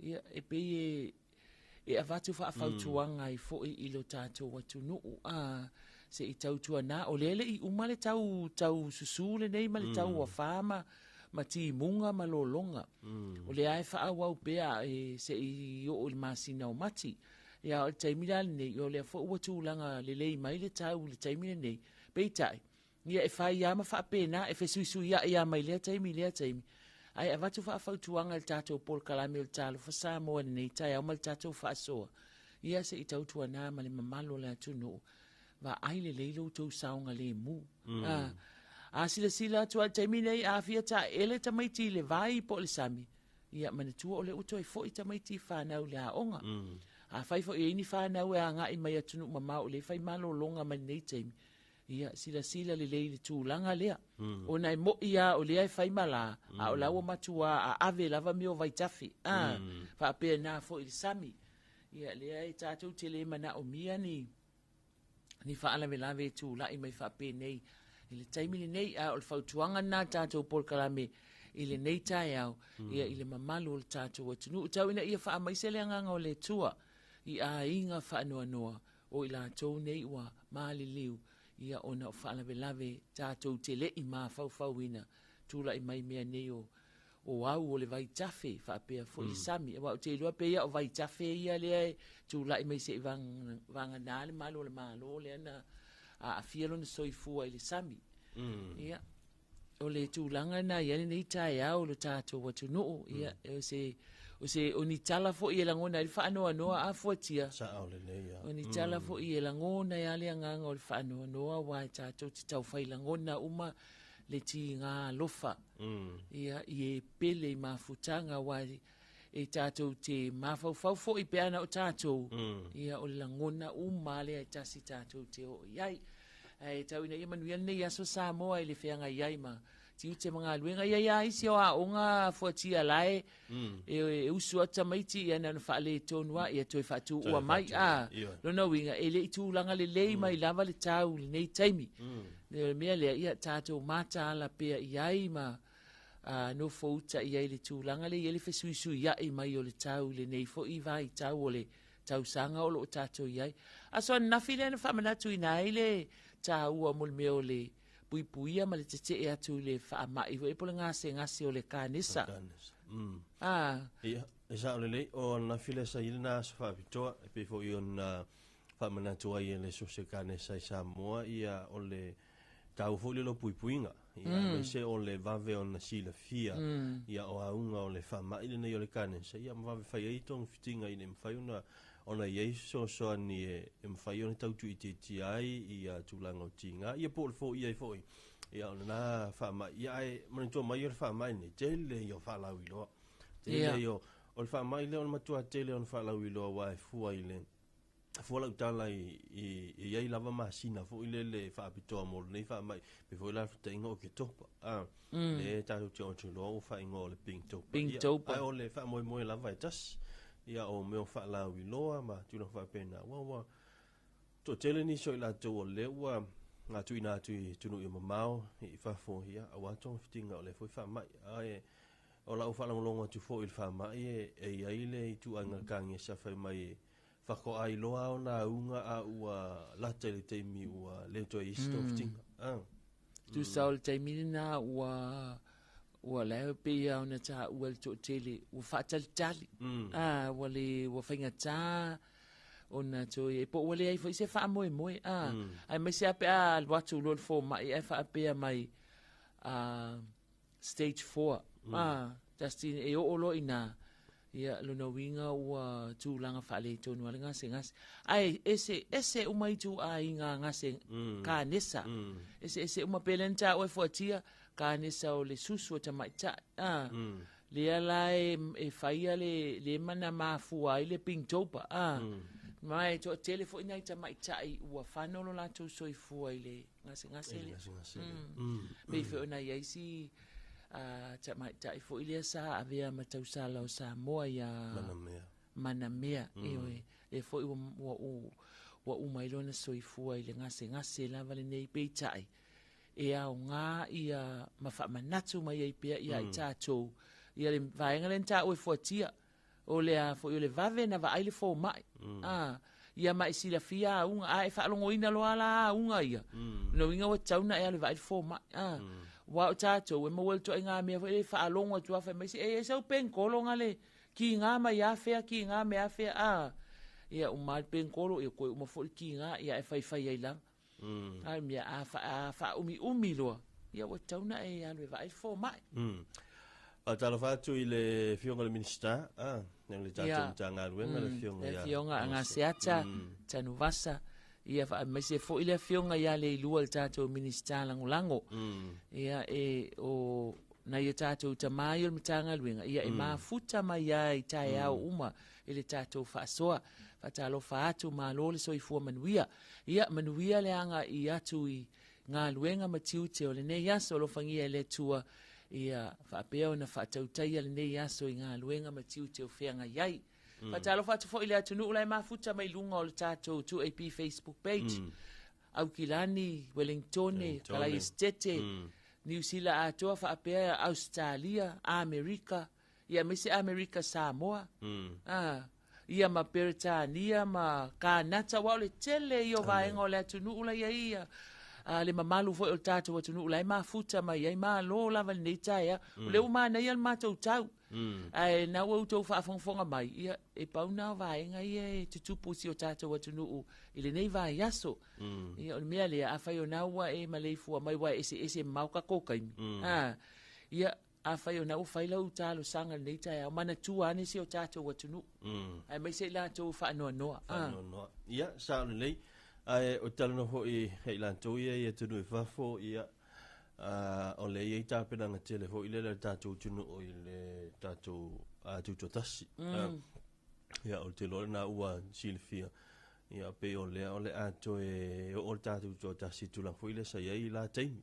ia e pei e avatu faafautuaga ai foʻi i lo tatou atunuu se i tautuanā o lea leʻi uma le tau susū lenei ma le tau uafā ma timuga ma lologa o le ae faauau pea se i oo i le masina o mati ia o le taimi la lenei o lea foʻi ua tulaga lelei mai le tau le taimi lenei peitaʻi ia e fai ia ma faapena e fesuisuia ia mai lea taimi ai avatu faafautuaga le tatou polokalame o le talofa Samoa lenei taeao ma le tatou faasoa ia se i tautuanā ma le mamalo le atunuu vaai lelei loutou saoga lemu silasila atu a le taimi nei afia taʻele tamaiti le vai po o le sami ia manatua o le utu ai foʻi tamaiti fanau le aʻoga afai foʻi ai ni fanau e agaʻi mai atunuu mamao o lei fai malologa ma lenei taimi ia silasila lelei le tulaga lea ona e moʻi a o lea e fai mala a o laua matua a ave lava me o vaitafi faapea na foʻi le sami ia lea e tatou tele manaʻomia ni faalavelave e tulaʻi mai faapea nei i le taimi lenei a o le fautuaga na tatou polokalame i lenei taeao ia i le mamalu o le tatou atunuu tauina ia faamaise le agaga o le tua i aiga faanoanoa o i latou nei ua maliliu ia ona o faalavelave tatou teleʻi mafaufauina tulaʻi mai mea nei o au o le vaitafe faapea foʻi le sami ua o te iloa pe ia o vaitafe ia lea e tulaʻi mai seʻi vaganā le malo o le malo lea na aafia lona soifua i le sami ia o le tulaga na ia lenei taeao lo tatou atunuu ia o se o ni tala foʻi e lagona i le faanoanoa afuatia o ni tala foʻi e lagona ia le agaga o le faanoanoa ua e tatou te taufai lagona uma le tigalofa ia i e pele i mafutaga ua e tatou te mafaufau foʻi pe ana o tatou ia o le lagona uma lea e tasi tatou te oo iai e tauina ia manuia lenei aso Samoa i le feaga iai ma tiu te magaluega ia ia isi o aʻoga fuatia lae e usu atu tamaiti ia na faaletonu a ia toe faatuua mai lona uiga e leʻi tulaga lelei mai lava le tau lenei taimi le mea lea ia tatou matala pea i ai ma no fouta i ai le tulaga le ia le fesuisuiaʻi mai o le tau lenei foʻi vaitau o le tausaga o loo tatou i ai aso anafi lea na faamanatuina ai le tāua mo le mea o le puipuia ma le tetee atu le faamaʻi foʻi po le gasegase o le kanesa ia e sa o lelei o anafi le saile na aso faapitoa e pei foʻi ona faamanatu ai e le sose kanesa i Samoa ia o le tau foʻi le lo puipuiga ia mai se o le vave ona silafia ia o auga o le faamaʻi lenei o le kanesa ia ma vave fai ai togafitiga i le mafai ona iai soasoani e mafai ona tautuʻitiiti ai ia tulaga o tiga ia po o le foʻi ai foʻi ia ona na faamaʻi ia e manatua mai o le faamaʻi nei tele ia o faalau iloa tele o le faamaʻi lea ona matua tele ona faalau iloa ua e fua i le fua lautala i iai lava masina foʻi le faapitoa mo lenei faamaʻi pe foʻi la fataʻiga o ke topa le tatou te otuloa ua faaigoa o le pingtopa o le faamoemoe lava e tasi ia o meo faalau iloa ma tulaga faapena ua toʻatele nisi o i latou o le ua gatuina atu i tunuu i mamao i faafogia auā togafitiga o le foi faamaʻi ae o lau faalogologo atu foʻi i le faamaʻi e iai le ituaiga le kagesa fai mai fakoa iloa ona auga a ua lata i le taimi ua le toe isi togafitiga tusa o le taimi lenā ua lae peia ona taʻua le toʻatele ua faatalitali ua faigatā ona toe po ua leai foʻi se faamoemoe ae mai se apea alu atu lo le fomaʻi ae faapea mai stage 4 Justin e oo loina ia lona uiga ua tulaga faaletonu a le gasegase ae ese uma i tuaiga gase kanesa ese uma pe lena taʻua e fuatia kanesa o le susu o tamaita le ala e faia le mana mafua i le Pinktopa mai to telefoni nai tamaita i ua fanolo la to soifua i le ngase le me fe ona yaisi tamaita i fo ile sa avea matausala o Samoa ia manamea e fo wa umailona soifua i le ngase lava le nei peitai e au ngā ia mawhamanatu mai ei pia ia i tātou ia le vaenga le nta ue fuatia o le a fo i le vave na va aile fo mai ia mai sila fia unga a e whaalongo ina lo ala unga ia no inga wa tauna e ale va aile fo mai wa o tātou e mawel to inga mea e whaalongo tua wha mai si e sau penkolo nga le ki ngā mai a fea ki ngā mea fea ia umar penkolo e koe umafo ki ngā ia e whai ai lang ai mea a umi loa ia wa tauna e ale va aile fo mai a tala fatu i le fionga le minista nang le tātou tanga luenga le fionga ngā seata tanu vasa ia fa mai se fo i le fionga ia le ilua le tātou minista lango ia o na ia tātou tamai o le tanga luenga ia e mafuta mai ia i tae au uma i le tātou whaasoa whatalo whaatu malo le soifua manuia ia manuia le anga i atu i ngā luenga matiute o le nei aso lo fangia le tua ia whaapea na whaatautai ale nei aso i ngā luenga matiu te o whenga iai. Whaatalo whaatu fo ili atu nuulai mafuta mai lunga o le tātou 2AP Facebook page. Aukilani, Wellingtone, Kalai Estete, New Zealand atoa whaapea Australia, Amerika, ia mese Amerika Samoa. Ia ma Peritania, ma Kanata, wao le tele i o vaenga o le atu nuulai ia. Le mamalu fo o tātou atu nuulai mafuta mai ai ma lo lava nei taia le uma nei al matou tau ai na o tau whaafonga mai ia e pauna vaenga ia e tutupu si o tātou atu nuu i le nei vai aso ia o mea lea a whai o naua e maleifua mai wa ese mauka kokaimi ia a whai o nau whai lau tālo sanga nei taia o mana tua ane si o tātou atu nuu ai mai se la tau whaanoa noa ia sa lei ai o talano ho i hei lantou ia ia tunu i whafo ia o le ia i tāpena ngā tele ho i le tātou tunu o i le tātou tutotasi ia o te lore nā ua silfia ia pe o le ato e o le tātou tutotasi tulang fo i le sa ia i la teimi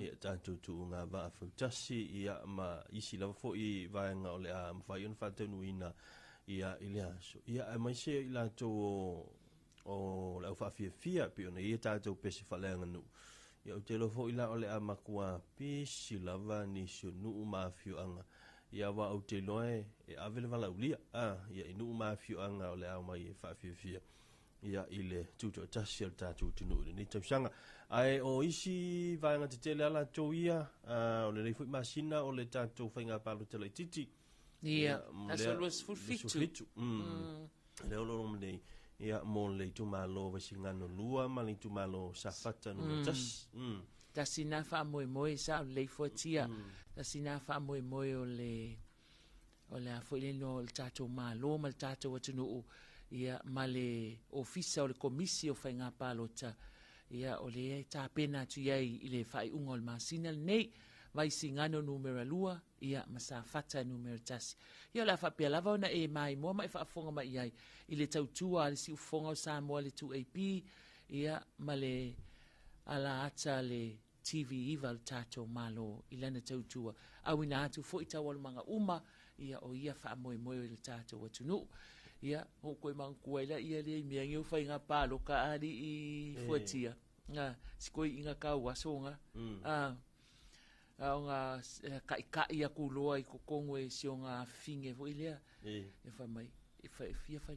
ia tātou tu ngā vaa fautasi ia ma isi lava fo i vaenga o le a mwhai on whatenu ina ia i le aso ia mai se i lantou o le au whaafia pe ona ia tātou pese whaleanga nu. Ia o te lo fo ila o le a makua pisi lava ni sio nuu mafio anga. Ia wa au te loe e avele wala ulia. Ia i nuu mafio anga o le au mai e whaafia. Ia i le tuto tasi al tātou tinu ni tausanga. Ai o isi vaenga te tele ala tō ia o le reifui masina o le tātou whainga palo te lai titi. Ia, aso luas fulfitu. Leo loro mnei. Ia mo le tu malo wasingano lua ma le tu malo safata no tas tasina fa moe sa le fotia tasina fa moe o le afole no le tato malo ma le tato watunu ia ma le ofisa o le komisi o fainga palota ia o le ta pena tu ia i le fai ungol masina nei vai singano numero lua ia masafata numero tasi ia la fa pia lava na e mai mo mai fa fonga mai ai i le tautua le si fonga o Samoa le 2AP ia male ala ata le TV iva le tato malo i lana tautua au ina atu fo i tawal manga uma ia o ia fa moe le tato watunu ia o koe mangkuela ia le miangi o whainga palo ka ali i fuatia sikoi inga kau asonga nga kai ya kuloa i kokongo e sio nga finge vo ilea e fa mai e fa fia fa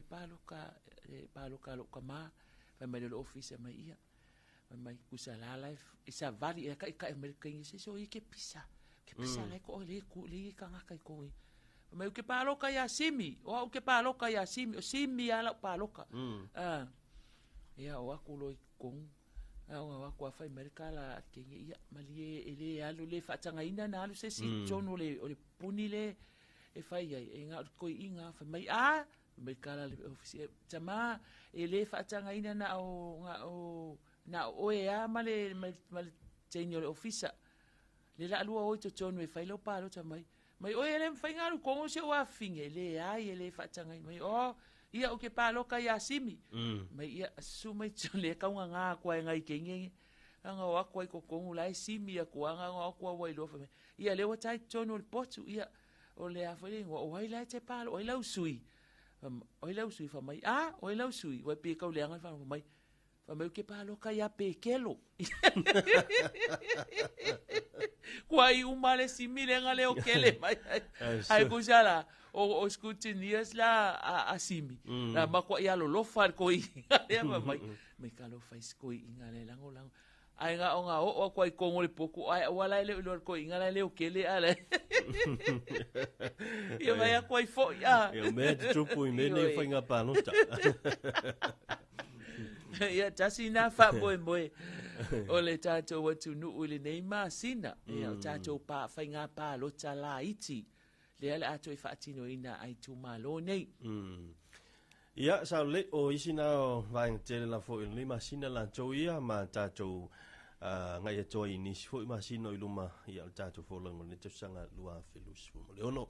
palo ka lo kama fa mai le office mai ia mai kusala life isa vali e kai american se so i ke pisa le ko le ku le ka nga kai ko mai ke palo ka ya simi o ke palo ka ya simi ala palo ka ia o akulo i kong wa kwa fa America la ke ia mali ele alu le fa tanga ina na alu se si jono le puni le e fa ia e nga ko inga fa mai America la office tama ele fa tanga ina na o nga o na o e male tenio le office le la lua o to tonu e fai lo pa lo ta mai o ele fai ngaru kongo se wa finge le ai ele fa tanga mai o ia o ke pa lo ka ya simi mai ia su mai tole ka nga kwa ngai ke ngi anga wa kwa ko kongo lai simi ya kwa nga kwa wa lo fa ia le wa tai tonu le potu ia o le a fai o wai la te pa o lau sui fa mai o lau sui wa pe ka le anga fa mai mai ke pa lo ka ya pe kelo kwai umale simile ngale o kele mai ai kusala o scrutineers la asimi la makwa ya lo fa ko ya mai ka lo fa ko ingale lango ai nga o kwai ko ngole poku ai wala le lo ko ingale le o kele ala ya mai kwai fo ya me tupu me fa nga pa no ta ia tasi na fa boe o le tatou atu nuu le nei masina ia o tatou pa whainga pa lo tala iti le ale ato i whaatino ina ai tu malo nei ia sa le o isina o vaing tele la fo i masina la tau ia ma tatou ngai ato i nisi fo i masina i luma ia o tatou fo lango ne te sanga lua felus fo le ono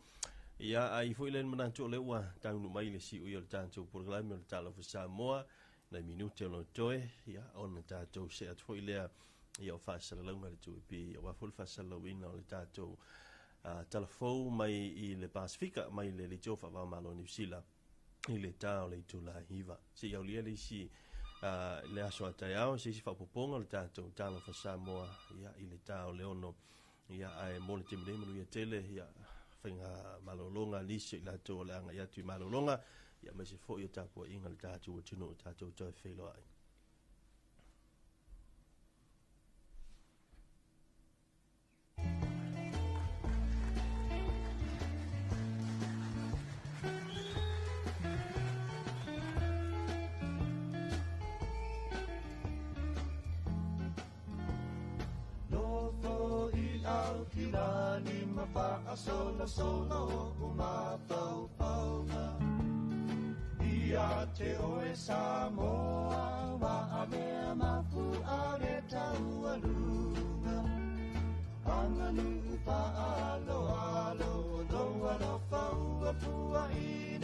ia ai fo i len mananto le ua tau mai le si o i o tatou programi o le tala fo Samoa na minute lo toe ia on tatou se at foi lea ia fa sala longa le tu pi wa full fa sala wina le tatou telefon mai i le Pasifika mai le jofa va malo ni sila i le tau le tu la hiva se ia le si le aso ataiao se si fa poponga le tatou tala fa Samoa ia i le tau le ono ia ai mo le timle mo ia tele ia fainga malolonga lisi la to le anga ia tu malolonga ia mai se fo i tapu inga le tātou o tino o tātou toi whelo ai. Lofo i au ki lani mawha a sola o umawhauwhaunga ia te oe Samoa wa a mea mafu a re tau alunga Anganu pa alo alo loa lo fau a pua i